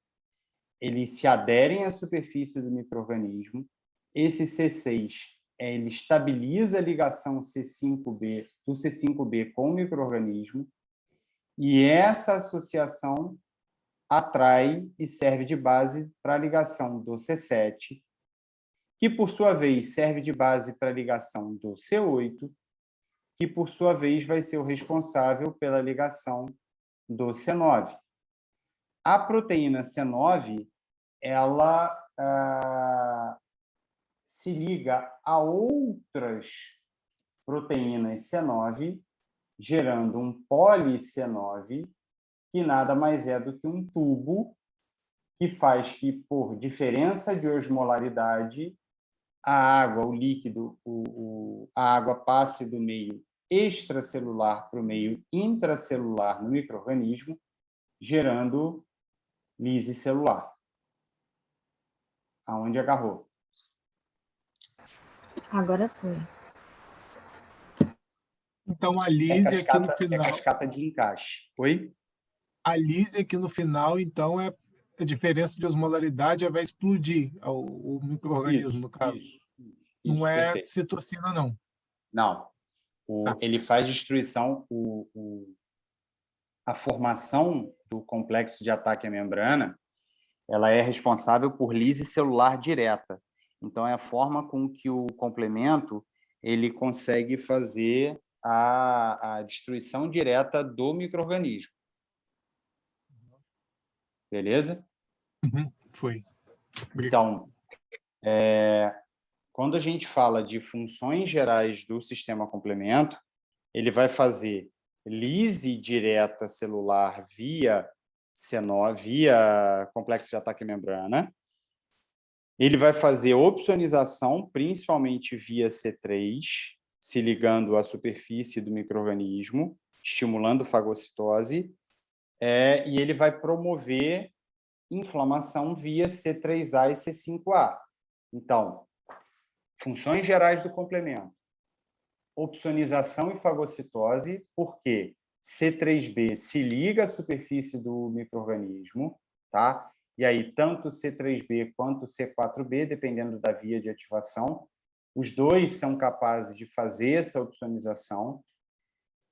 eles se aderem à superfície do micro-organismo. Esse C6 ele estabiliza a ligação C5b, do C5b com o micro-organismo, e essa associação atrai e serve de base para a ligação do C7, que, por sua vez, serve de base para a ligação do C8, que, por sua vez, vai ser o responsável pela ligação do C9. A proteína C9, ela se liga a outras proteínas C9, gerando um poli-C9, que nada mais é do que um tubo que faz que, por diferença de osmolaridade, a água, o líquido, a água passe do meio extracelular para o meio intracelular no micro-organismo, gerando lise celular. Aonde agarrou? Agora foi. Então, a lise aqui no final... É cascata de encaixe. Oi? A lise aqui no final, então, é a diferença de osmolaridade, vai explodir o micro-organismo, no caso. Não é perfeito. citocina, não. Não. Ele faz destruição, a formação do complexo de ataque à membrana, ela é responsável por lise celular direta. Então, é a forma com que o complemento ele consegue fazer a destruição direta do micro-organismo. Beleza? Uhum, foi. Então, quando a gente fala de funções gerais do sistema complemento, ele vai fazer lise direta celular via C9, via complexo de ataque à membrana. Ele vai fazer opsonização, principalmente via C3, se ligando à superfície do micro-organismo, estimulando fagocitose, e ele vai promover inflamação via C3A e C5A. Então, funções gerais do complemento. Opsonização e fagocitose, porque C3b se liga à superfície do micro-organismo, tá? E aí, tanto C3b quanto C4b, dependendo da via de ativação, os dois são capazes de fazer essa opsonização.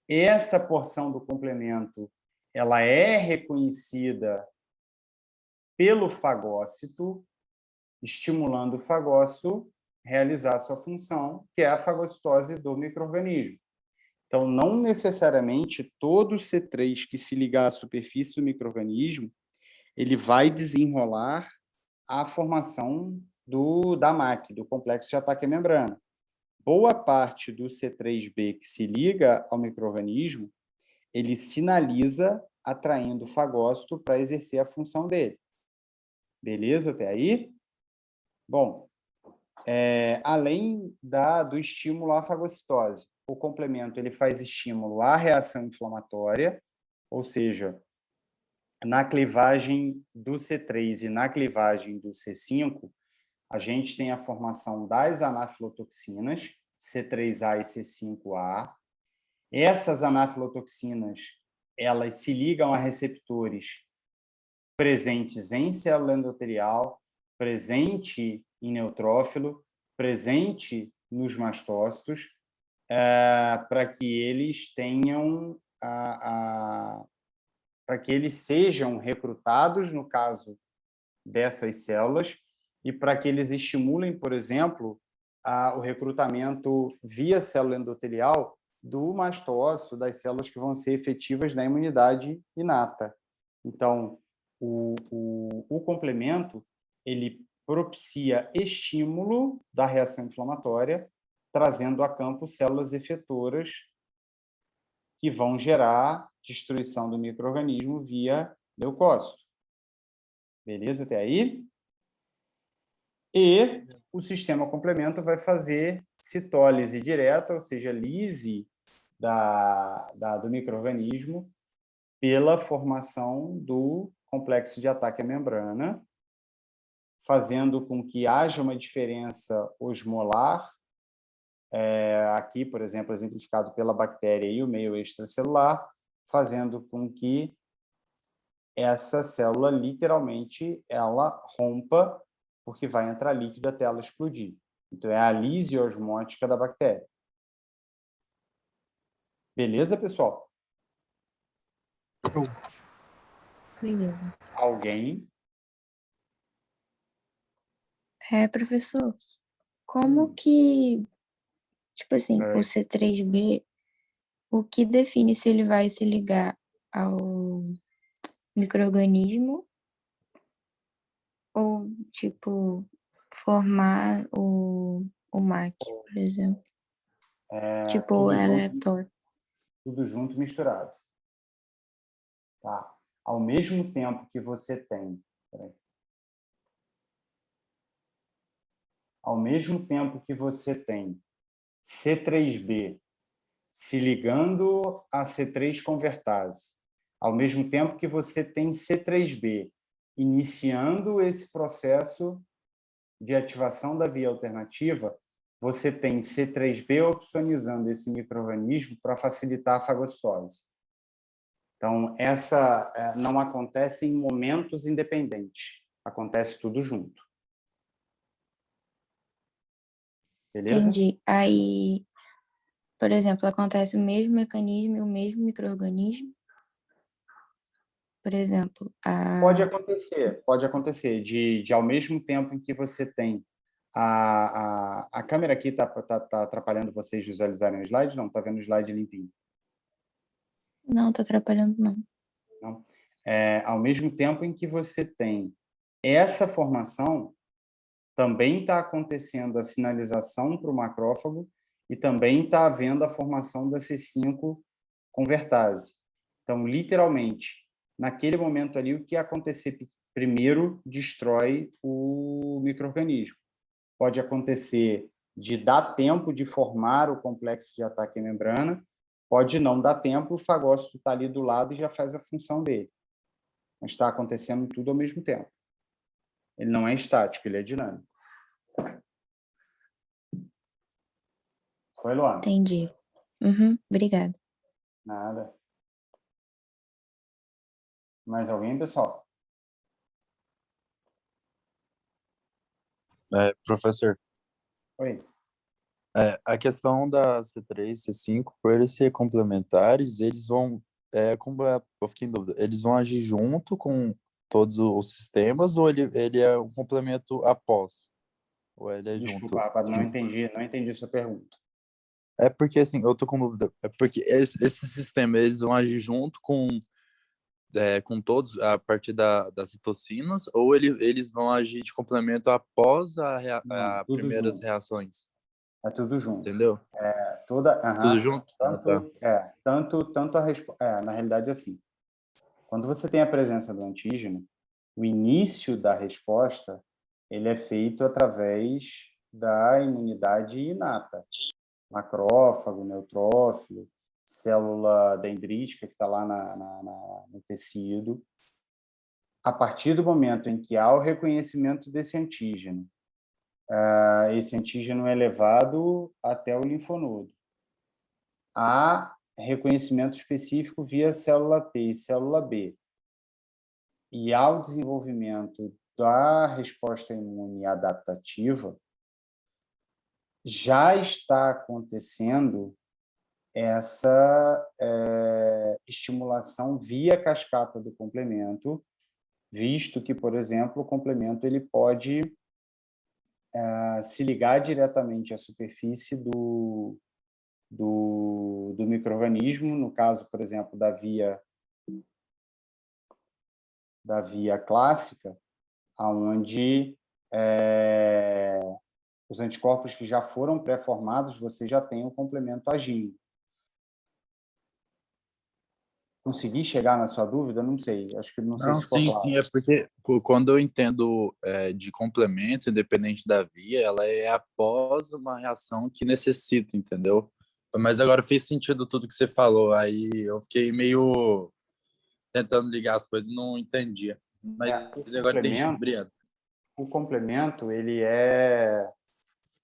Essa porção do complemento, ela é reconhecida pelo fagócito, estimulando o fagócito realizar sua função, que é a fagocitose do micro-organismo. Então, não necessariamente todo C3 que se ligar à superfície do micro-organismo, ele vai desenrolar a formação da MAC, do complexo de ataque à membrana. Boa parte do C3b que se liga ao micro-organismo, ele sinaliza atraindo o fagócito para exercer a função dele. Beleza até aí? Bom, além do estímulo à fagocitose, o complemento ele faz estímulo à reação inflamatória, ou seja, na clivagem do C3 e na clivagem do C5, a gente tem a formação das anafilotoxinas, C3A e C5A. Essas anafilotoxinas, elas se ligam a receptores presentes em célula endotelial, presente em neutrófilo, presente nos mastócitos, para que eles tenham para que eles sejam recrutados, no caso dessas células, e para que eles estimulem, por exemplo, o recrutamento via célula endotelial do mastócito, das células que vão ser efetivas na imunidade inata. Então, o complemento, ele propicia estímulo da reação inflamatória, trazendo a campo células efetoras que vão gerar destruição do micro-organismo via leucócito. Beleza até aí? E o sistema complemento vai fazer citólise direta, ou seja, lise do micro-organismo pela formação do complexo de ataque à membrana, fazendo com que haja uma diferença osmolar, aqui, por exemplo, exemplificado pela bactéria e o meio extracelular, fazendo com que essa célula, literalmente, ela rompa, porque vai entrar líquido até ela explodir. Então, é a lise osmótica da bactéria. Beleza, pessoal? Beleza. Alguém? Professor, como que, tipo assim, o C3b, o que define se ele vai se ligar ao micro-organismo ou, tipo, formar o MAC, por exemplo? Tipo, aleatório. Tudo junto, misturado. Tá? Ao mesmo tempo que você tem... Ao mesmo tempo que você tem C3b se ligando a C3 convertase, ao mesmo tempo que você tem C3b iniciando esse processo de ativação da via alternativa, você tem C3b opsonizando esse micro-organismo para facilitar a fagocitose. Então, essa não acontece em momentos independentes, acontece tudo junto. Beleza? Entendi. Aí, por exemplo, acontece o mesmo mecanismo e o mesmo micro-organismo? Por exemplo, Pode acontecer de ao mesmo tempo em que você tem a câmera aqui tá atrapalhando vocês visualizarem o slide? Não, tá vendo o slide limpinho. Não, tá atrapalhando não. Não. Ao mesmo tempo em que você tem essa formação, também está acontecendo a sinalização para o macrófago e também está havendo a formação da C5 convertase. Então, literalmente, naquele momento ali, o que acontecer primeiro destrói o micro-organismo. Pode acontecer de dar tempo de formar o complexo de ataque à membrana, pode não dar tempo, o fagócito está ali do lado e já faz a função dele. Mas está acontecendo tudo ao mesmo tempo. Ele não é estático, ele é dinâmico. Foi, Luana? Entendi. Obrigada. Nada. Mais alguém, pessoal? Professor, Oi. a questão da C3 e C5, por eles serem complementares, eles vão, eu fiquei em dúvida, eles vão agir junto com todos os sistemas ou ele é um complemento após? Ou ele é junto? Desculpa, rapaz, não entendi sua pergunta. É porque, assim, eu tô com dúvida, é porque esse sistema, eles vão agir junto com todos a partir das citocinas, ou eles vão agir de complemento após as primeiras junto. reações? É tudo junto. Entendeu? Tudo junto? Na realidade, assim, quando você tem a presença do antígeno, o início da resposta ele é feito através da imunidade inata. Macrófago, neutrófilo, célula dendrítica que está lá no tecido. A partir do momento em que há o reconhecimento desse antígeno, esse antígeno é levado até o linfonodo. Há reconhecimento específico via célula T e célula B. E ao desenvolvimento da resposta imune adaptativa, já está acontecendo essa estimulação via cascata do complemento, visto que, por exemplo, o complemento ele pode se ligar diretamente à superfície do micro-organismo, no caso, por exemplo, da via clássica, onde os anticorpos que já foram pré-formados, você já tem o complemento agindo. Consegui chegar na sua dúvida? Não sei. Acho que não sei se ficou claro. Sim, é porque quando eu entendo de complemento, independente da via, ela é após uma reação que necessita, entendeu? Mas agora fez sentido tudo que você falou, aí eu fiquei meio tentando ligar as coisas e não entendia. Mas agora entendi, obrigado. O complemento, ele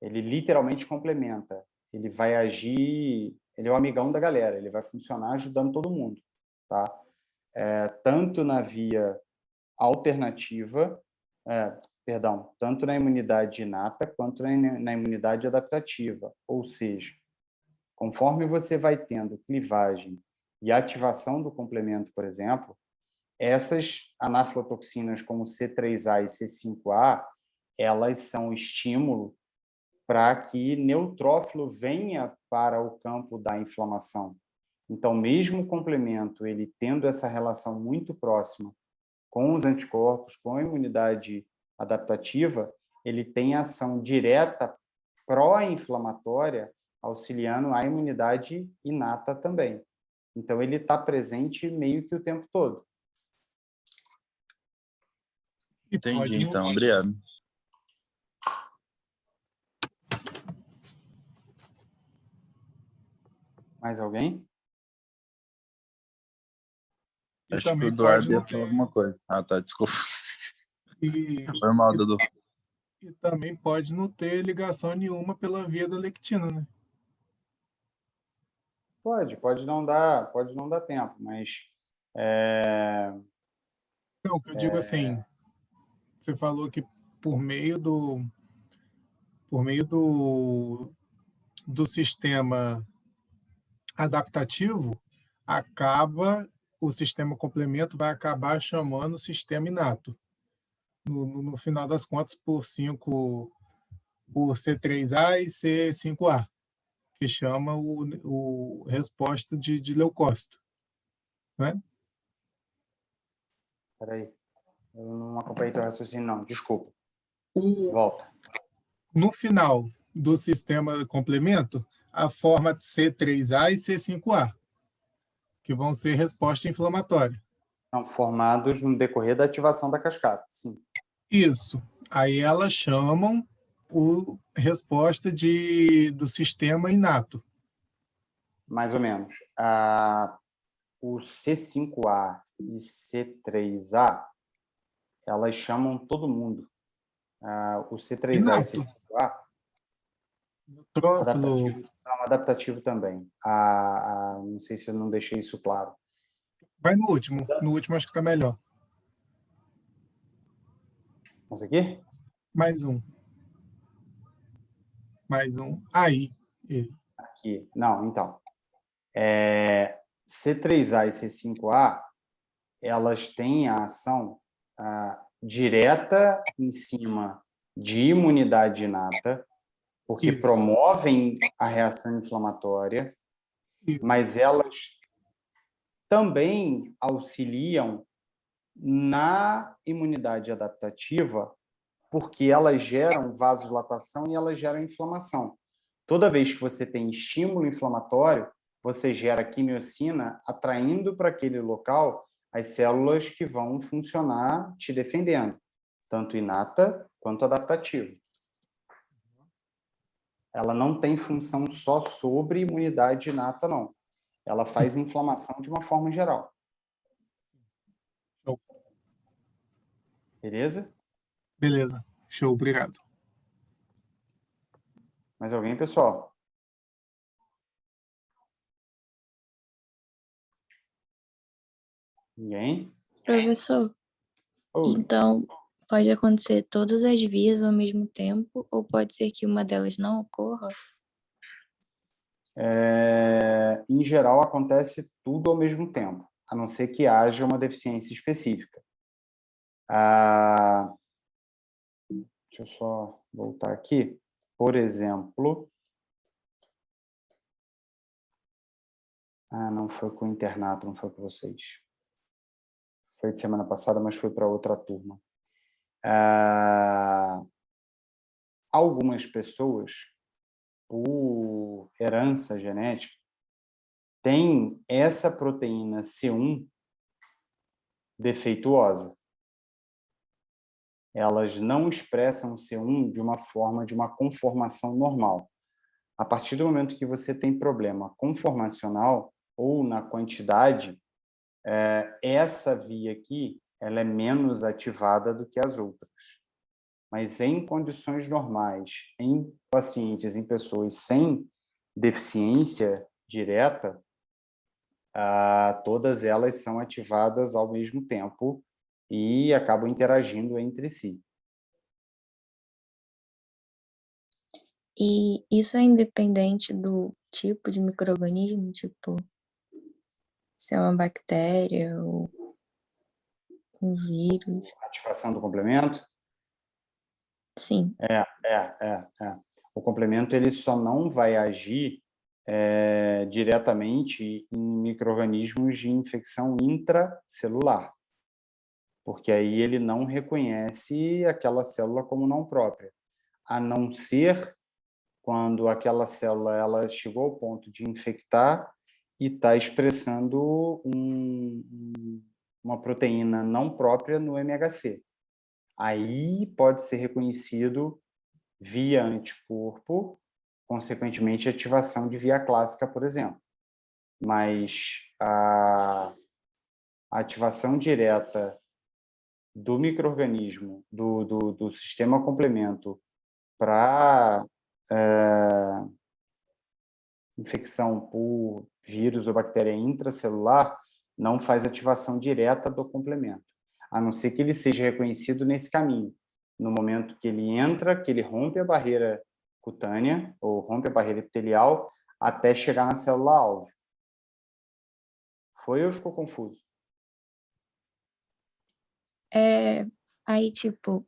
literalmente complementa. Ele vai agir, ele é o amigão da galera, ele vai funcionar ajudando todo mundo, tá? Tanto na via alternativa, tanto na imunidade inata quanto na imunidade adaptativa. Ou seja, conforme você vai tendo clivagem e ativação do complemento, por exemplo, essas anafilotoxinas como C3A e C5A, elas são estímulo para que neutrófilo venha para o campo da inflamação. Então, mesmo o complemento, ele tendo essa relação muito próxima com os anticorpos, com a imunidade adaptativa, ele tem ação direta pró-inflamatória, auxiliando a imunidade inata também. Então, ele está presente meio que o tempo todo. Entendi, então. Obrigado. Mais alguém? Acho que o Eduardo ia falar alguma coisa. Ah, tá, desculpa. Foi mal, Dudu. E também pode não ter ligação nenhuma pela via da lectina, né? Pode não dar tempo, mas... Não, o que eu digo assim, você falou que por meio do sistema adaptativo, o sistema complemento vai acabar chamando o sistema inato. No final das contas, por C3A e C5A, que chama o resposta de leucócito. Né? Peraí, eu não acompanhei teu raciocínio, não. Desculpa. Volta. No final do sistema complemento, a forma C3A e C5A, que vão ser resposta inflamatória. São formados no decorrer da ativação da cascata, sim. Isso. Aí elas chamam resposta do sistema inato. Mais ou menos. O C5A e C3A, elas chamam todo mundo. O C3A Inato. e C5A, Neutrófilo. adaptativo também. Não sei se eu não deixei isso claro. Vai no último. No último acho que está melhor. Isso aqui? Mais um. Mais um. Aí. Aqui. Não, então. C3A e C5A, elas têm a ação direta em cima de imunidade inata, porque Isso. promovem a reação inflamatória, Isso. mas elas também auxiliam na imunidade adaptativa, porque elas geram vasodilatação e elas geram inflamação. Toda vez que você tem estímulo inflamatório, você gera quimiocina atraindo para aquele local as células que vão funcionar te defendendo, tanto inata quanto adaptativa. Ela não tem função só sobre imunidade inata, não. Ela faz inflamação de uma forma geral. Show. Beleza? Beleza. Show, obrigado. Mais alguém, pessoal? Ninguém? Professor, Oi. então pode acontecer todas as vias ao mesmo tempo ou pode ser que uma delas não ocorra? Em geral, acontece tudo ao mesmo tempo, a não ser que haja uma deficiência específica. Deixa eu só voltar aqui. Por exemplo... não foi com o internato, não foi com vocês. Foi de semana passada, mas foi para outra turma. Algumas pessoas, por herança genética, têm essa proteína C1 defeituosa. Elas não expressam C1 de uma forma de uma conformação normal. A partir do momento que você tem problema conformacional ou na quantidade, essa via aqui ela é menos ativada do que as outras. Mas em condições normais, em pacientes, em pessoas sem deficiência direta, todas elas são ativadas ao mesmo tempo e acabam interagindo entre si. E isso é independente do tipo de micro-organismo, tipo, se é uma bactéria ou um vírus? Ativação do complemento? Sim. O complemento ele só não vai agir diretamente em micro-organismos de infecção intracelular, porque aí ele não reconhece aquela célula como não própria, a não ser quando aquela célula ela chegou ao ponto de infectar e está expressando uma proteína não própria no MHC. Aí pode ser reconhecido via anticorpo, consequentemente ativação de via clássica, por exemplo. Mas a ativação direta do micro-organismo, do sistema complemento para infecção por vírus ou bactéria intracelular não faz ativação direta do complemento, a não ser que ele seja reconhecido nesse caminho, no momento que ele entra, que ele rompe a barreira cutânea ou rompe a barreira epitelial até chegar na célula-alvo. Foi ou ficou confuso? Aí, tipo,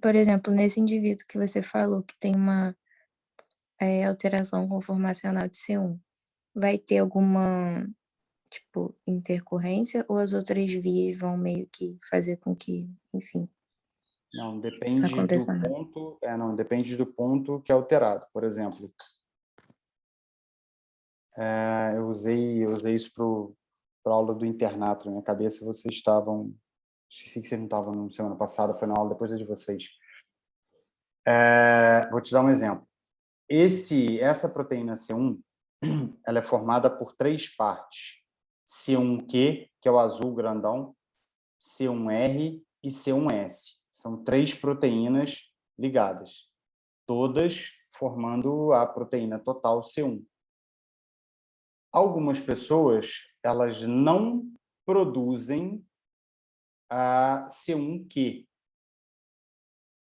por exemplo, nesse indivíduo que você falou que tem uma alteração conformacional de C1, vai ter alguma, tipo, intercorrência ou as outras vias vão meio que fazer com que, enfim, Não, depende do aconteça nada? ponto, depende do ponto que é alterado. Por exemplo, eu usei isso para a aula do internato. Na minha cabeça, vocês estavam... Esqueci que vocês não estavam na semana passada, foi na aula depois da de vocês. Vou te dar um exemplo. Essa proteína C1, ela é formada por 3 partes. C1Q, que é o azul grandão, C1R e C1S. São 3 proteínas ligadas, todas formando a proteína total C1. Algumas pessoas, elas não produzem a C1Q.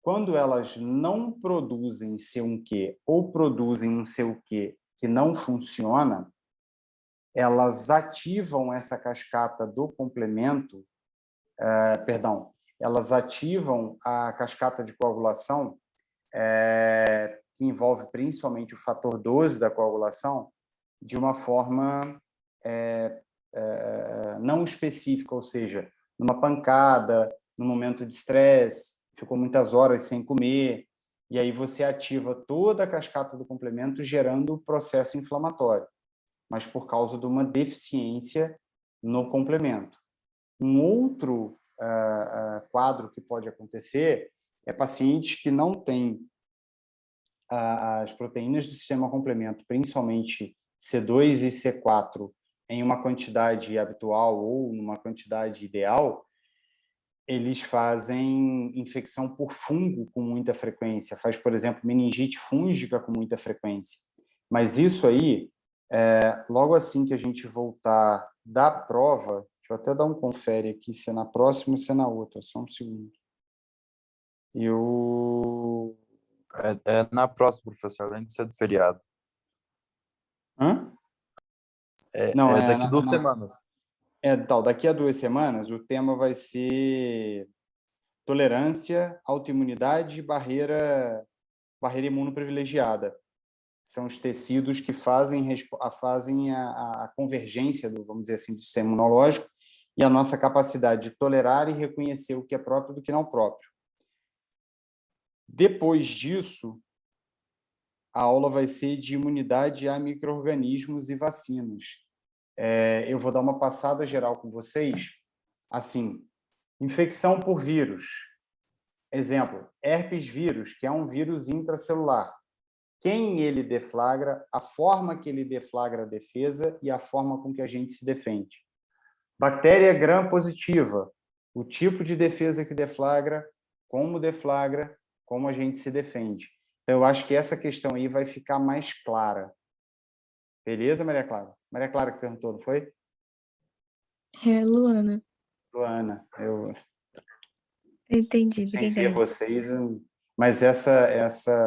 Quando elas não produzem C1Q ou produzem um C1Q que não funciona, elas ativam essa cascata do complemento, elas ativam a cascata de coagulação, que envolve principalmente o fator 12 da coagulação, de uma forma não específica, ou seja, numa pancada, num momento de estresse, ficou muitas horas sem comer, e aí você ativa toda a cascata do complemento, gerando o processo inflamatório, mas por causa de uma deficiência no complemento. Um outro quadro que pode acontecer é pacientes que não têm as proteínas do sistema complemento, principalmente C2 e C4, em uma quantidade habitual ou numa quantidade ideal, eles fazem infecção por fungo com muita frequência, faz, por exemplo, meningite fúngica com muita frequência. Mas isso aí, logo assim que a gente voltar da prova, deixa eu até dar um confere aqui, se é na próxima ou se é na outra, só um segundo. É na próxima, professor, além de ser do feriado. Hã? Não, daqui 2 semanas. Daqui a 2 semanas, o tema vai ser tolerância, autoimunidade e barreira imunoprivilegiada. São os tecidos que fazem a convergência vamos dizer assim, do sistema imunológico e a nossa capacidade de tolerar e reconhecer o que é próprio do que não próprio. Depois disso, a aula vai ser de imunidade a micro-organismos e vacinas. Eu vou dar uma passada geral com vocês. Assim, infecção por vírus. Exemplo, herpes vírus, que é um vírus intracelular. Quem ele deflagra, a forma que ele deflagra a defesa e a forma com que a gente se defende. Bactéria gram-positiva, o tipo de defesa que deflagra, como a gente se defende. Então, eu acho que essa questão aí vai ficar mais clara. Beleza, Maria Clara? Maria Clara que perguntou, não foi? Luana. Luana, eu Entendi, sem ver obrigada. vocês, mas essa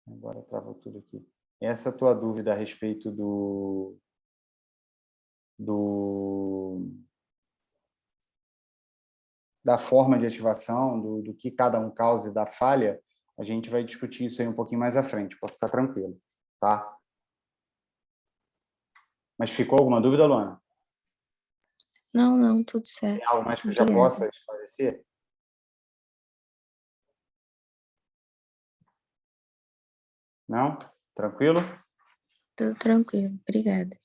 agora travou tudo aqui. Essa tua dúvida a respeito da forma de ativação, do que cada um causa e da falha, a gente vai discutir isso aí um pouquinho mais à frente, pode ficar tranquilo, tá? Mas ficou alguma dúvida, Luana? Não, tudo certo. Tem algo mais que eu já Obrigada. possa esclarecer? Não? Tranquilo? Tudo tranquilo, obrigada.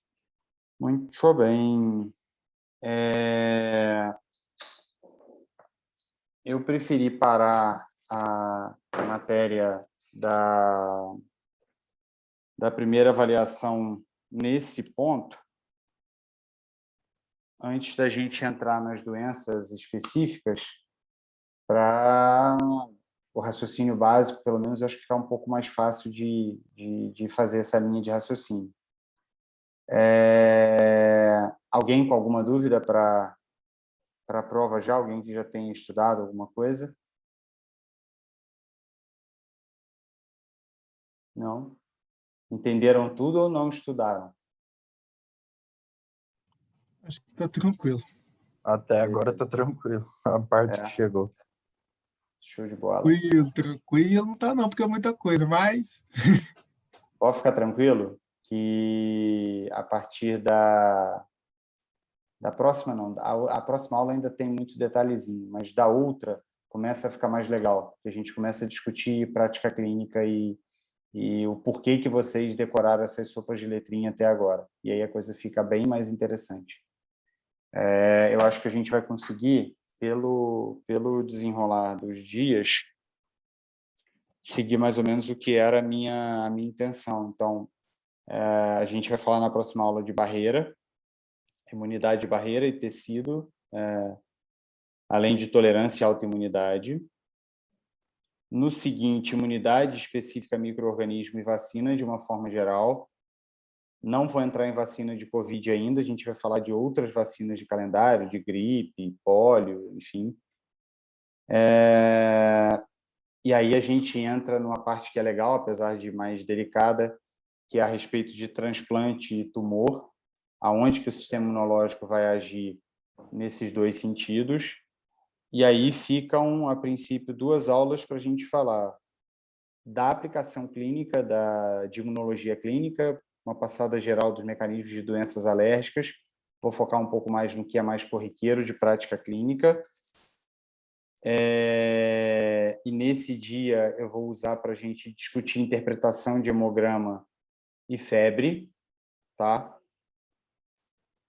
Muito bem. Eu preferi parar a matéria da primeira avaliação nesse ponto, antes da gente entrar nas doenças específicas, para o raciocínio básico, pelo menos, eu acho que ficar um pouco mais fácil de fazer essa linha de raciocínio. Alguém com alguma dúvida para a prova já? Alguém que já tenha estudado alguma coisa? Não? Entenderam tudo ou não estudaram? Acho que está tranquilo. Até agora está tranquilo. A parte que chegou. Show de bola. Tranquilo, não tá não, porque é muita coisa, mas... Pode ficar tranquilo que a partir da próxima, não, a próxima aula ainda tem muito detalhezinho, mas da outra começa a ficar mais legal, que a gente começa a discutir prática clínica e e o porquê que vocês decoraram essas sopas de letrinha até agora. E aí a coisa fica bem mais interessante. Eu acho que a gente vai conseguir, pelo desenrolar dos dias, seguir mais ou menos o que era a minha intenção. Então, a gente vai falar na próxima aula de barreira, imunidade de barreira e tecido, além de tolerância e autoimunidade. No seguinte, imunidade específica a micro-organismo e vacina de uma forma geral. Não vou entrar em vacina de Covid ainda, a gente vai falar de outras vacinas de calendário, de gripe, pólio, enfim. E aí a gente entra numa parte que é legal, apesar de mais delicada, que é a respeito de transplante e tumor, aonde que o sistema imunológico vai agir nesses dois sentidos. E aí ficam, a princípio, 2 aulas para a gente falar da aplicação clínica, de imunologia clínica, uma passada geral dos mecanismos de doenças alérgicas. Vou focar um pouco mais no que é mais corriqueiro de prática clínica. E nesse dia eu vou usar para a gente discutir interpretação de hemograma e febre, tá?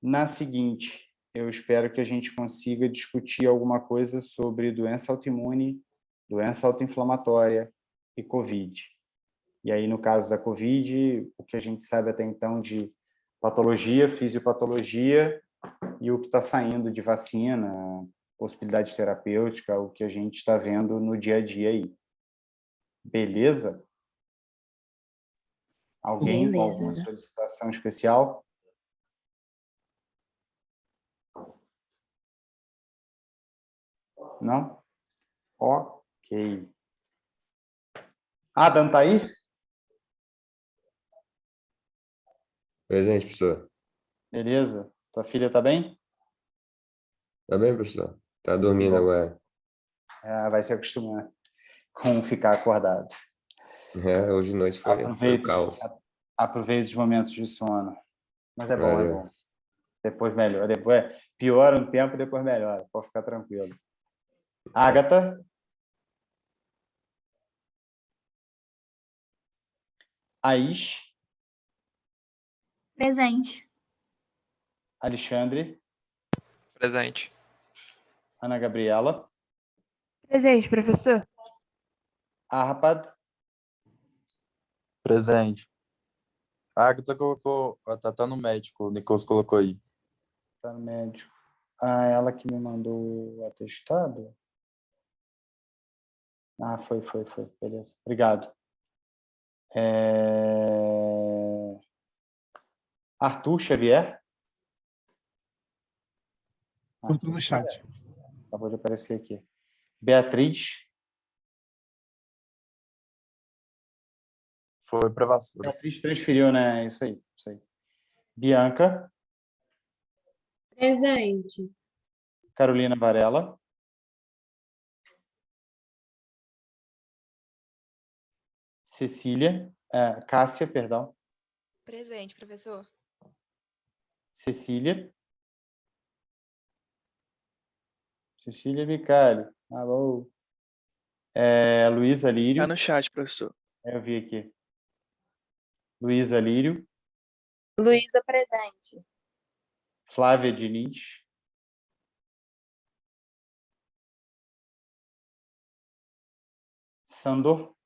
Na seguinte, eu espero que a gente consiga discutir alguma coisa sobre doença autoimune, doença autoinflamatória e COVID. E aí, no caso da COVID, o que a gente sabe até então de patologia, fisiopatologia e o que está saindo de vacina, possibilidade terapêutica, o que a gente está vendo no dia a dia aí. Beleza? Alguém com alguma solicitação especial? Não? Ok. Dan tá aí? Presente, professor. Beleza. Tua filha tá bem? Tá bem, professor? Tá dormindo Bom. agora. Vai se acostumar com ficar acordado. Hoje de noite foi o caos. Aproveite os momentos de sono. Mas é bom, Valeu. é bom. Depois melhora. Depois piora um tempo, depois melhora. Pode ficar tranquilo. Ágata? Aish? Presente. Alexandre? Presente. Ana Gabriela? Presente, professor. Arpad? Presente. A Agatha colocou... Tá no médico, o Nicolas colocou aí. Tá no médico. Ela que me mandou o atestado? Foi. Beleza. Obrigado. Arthur Xavier? Estou no chat. Acabou de aparecer aqui. Beatriz? Foi para vassoura. Beatriz transferiu, né? Isso aí. Bianca? Presente. Carolina Varela? Cecília? Cássia, perdão. Presente, professor. Cecília? Cecília Vicário. Alô. Luísa Lírio? Tá no chat, professor. Eu vi aqui. Luísa Lírio? Luísa, presente. Flávia Diniz? Sandor?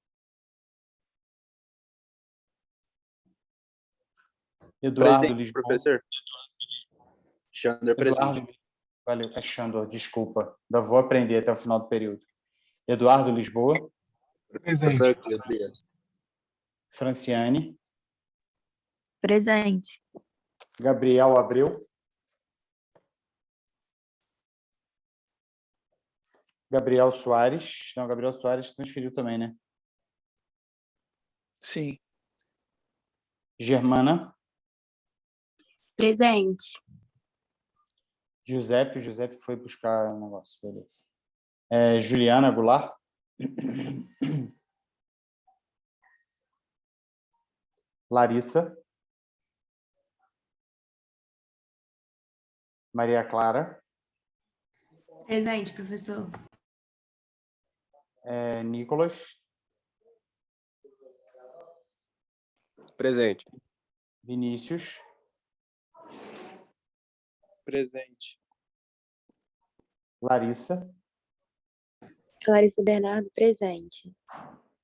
Eduardo Presente, Lisboa? professor. Xander, presente. Eduardo, valeu, Xandor, desculpa. Ainda vou aprender até o final do período. Eduardo Lisboa? Presente. Franciane? Presente. Gabriel Abreu? Gabriel Soares? Não, Gabriel Soares transferiu também, né? Sim. Germana? Presente. Giuseppe foi buscar o negócio, beleza. Juliana Goulart? Larissa? Maria Clara? Presente, professor. Nicolas? Presente. Vinícius, Presente. Larissa, Clarissa Bernardo, presente.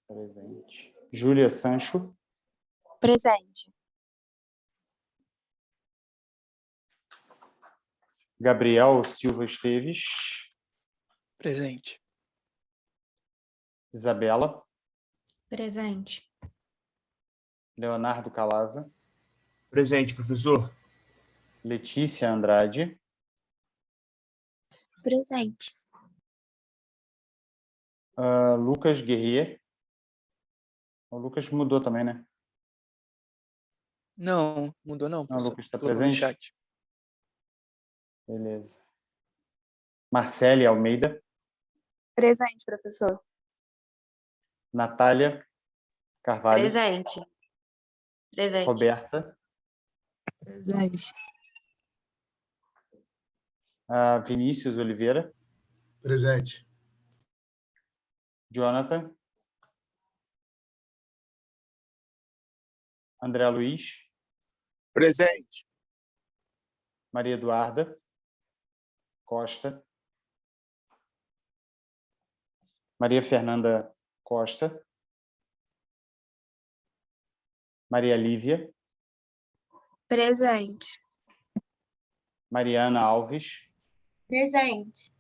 presente. Júlia Sancho, Presente. Gabriel Silva Esteves, Presente. Isabela, Presente. Leonardo Calaza, Presente, professor. Letícia Andrade, Presente. Lucas Guerrier. O Lucas mudou também, né? Não, mudou não, Não, o professor. Lucas está Colocou no presente? chat. Beleza. Marcele Almeida, Presente, professor. Natália Carvalho, Presente. Presente. Roberta, Presente. Vinícius Oliveira, Presente. Jonathan, André Luiz, Presente. Maria Eduarda Costa, Maria Fernanda Costa, Maria Lívia, Presente. Mariana Alves, Presente.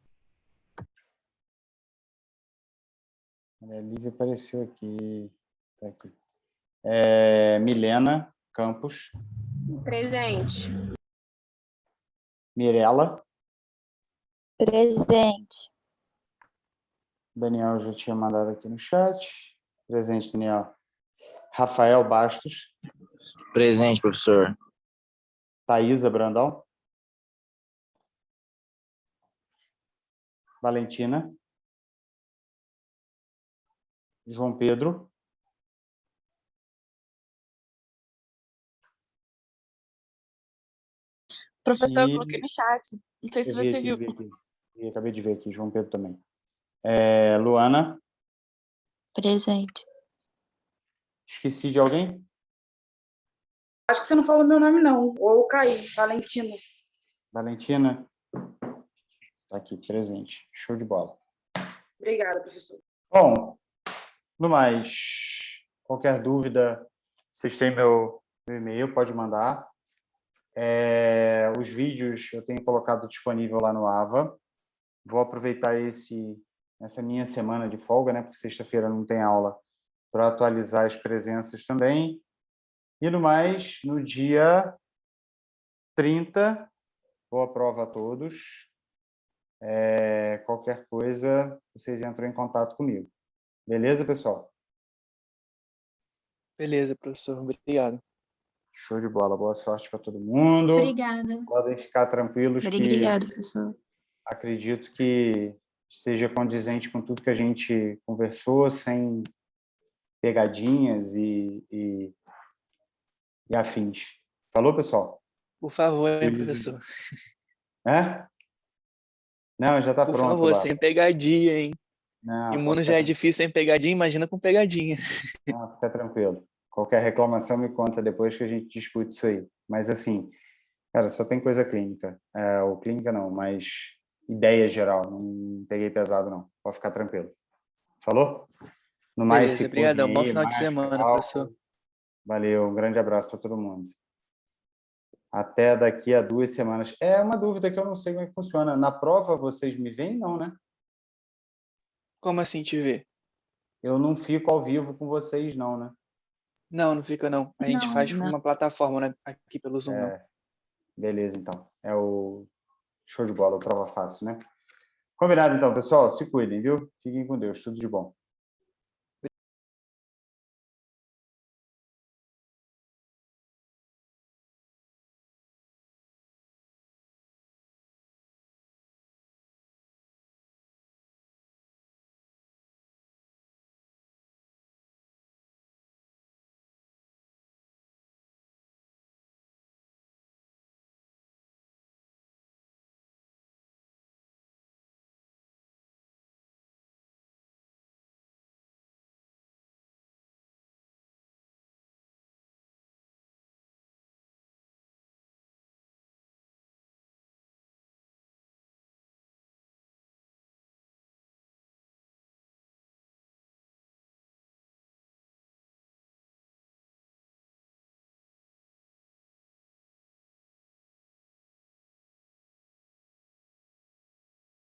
Maria Lívia apareceu aqui. Tá aqui. Milena Campos, Presente. Mirela, Presente. Daniel já tinha mandado aqui no chat. Presente, Daniel. Rafael Bastos, Presente, professor. Thaisa Brandão, Valentina, João Pedro, Professor, eu e coloquei no chat. Não sei se eu vi você aqui, viu. vi aqui. Eu acabei de ver aqui, João Pedro também. Luana, Presente. esqueci de alguém? Acho que você não falou meu nome, não. Ou Caí, Valentino. Valentina, tá aqui, presente. Show de bola. Obrigada, professor. Bom, no mais, qualquer dúvida, vocês têm meu e-mail, pode mandar. Os vídeos eu tenho colocado disponível lá no AVA. Vou aproveitar essa minha semana de folga, né, porque sexta-feira não tem aula, para atualizar as presenças também. E no mais, no dia 30, boa prova a todos. Qualquer coisa, vocês entram em contato comigo. Beleza, pessoal? Beleza, professor. Obrigado. Show de bola. Boa sorte para todo mundo. Obrigada. Podem ficar tranquilos que Obrigada, professor. acredito que esteja condizente com tudo que a gente conversou, sem pegadinhas e afins. Falou, pessoal? Por favor, hein, Beleza. professor. Não, já está Por pronto favor, lá. sem pegadinha, hein? Não, Imuno já é difícil sem pegadinha, imagina com pegadinha. Não, fica tranquilo. Qualquer reclamação me conta depois que a gente discute isso aí. Mas assim, cara, só tem coisa clínica. Ou clínica não, mas ideia geral. Não peguei pesado, não. Pode ficar tranquilo. Falou? No mais, Beleza, se obrigadão. cuidem Bom aí, final de máscara, semana, álcool. professor. Valeu, um grande abraço para todo mundo. Até daqui a 2 semanas. É uma dúvida que eu não sei como é que funciona. Na prova, vocês me veem? Não, né? Como assim te ver? Eu não fico ao vivo com vocês, não, né? Não, não fica não. A gente faz por uma plataforma, né? Aqui pelo Zoom, não. Beleza, então. É o show de bola, prova fácil, né? Combinado, então, pessoal. Se cuidem, viu? Fiquem com Deus. Tudo de bom.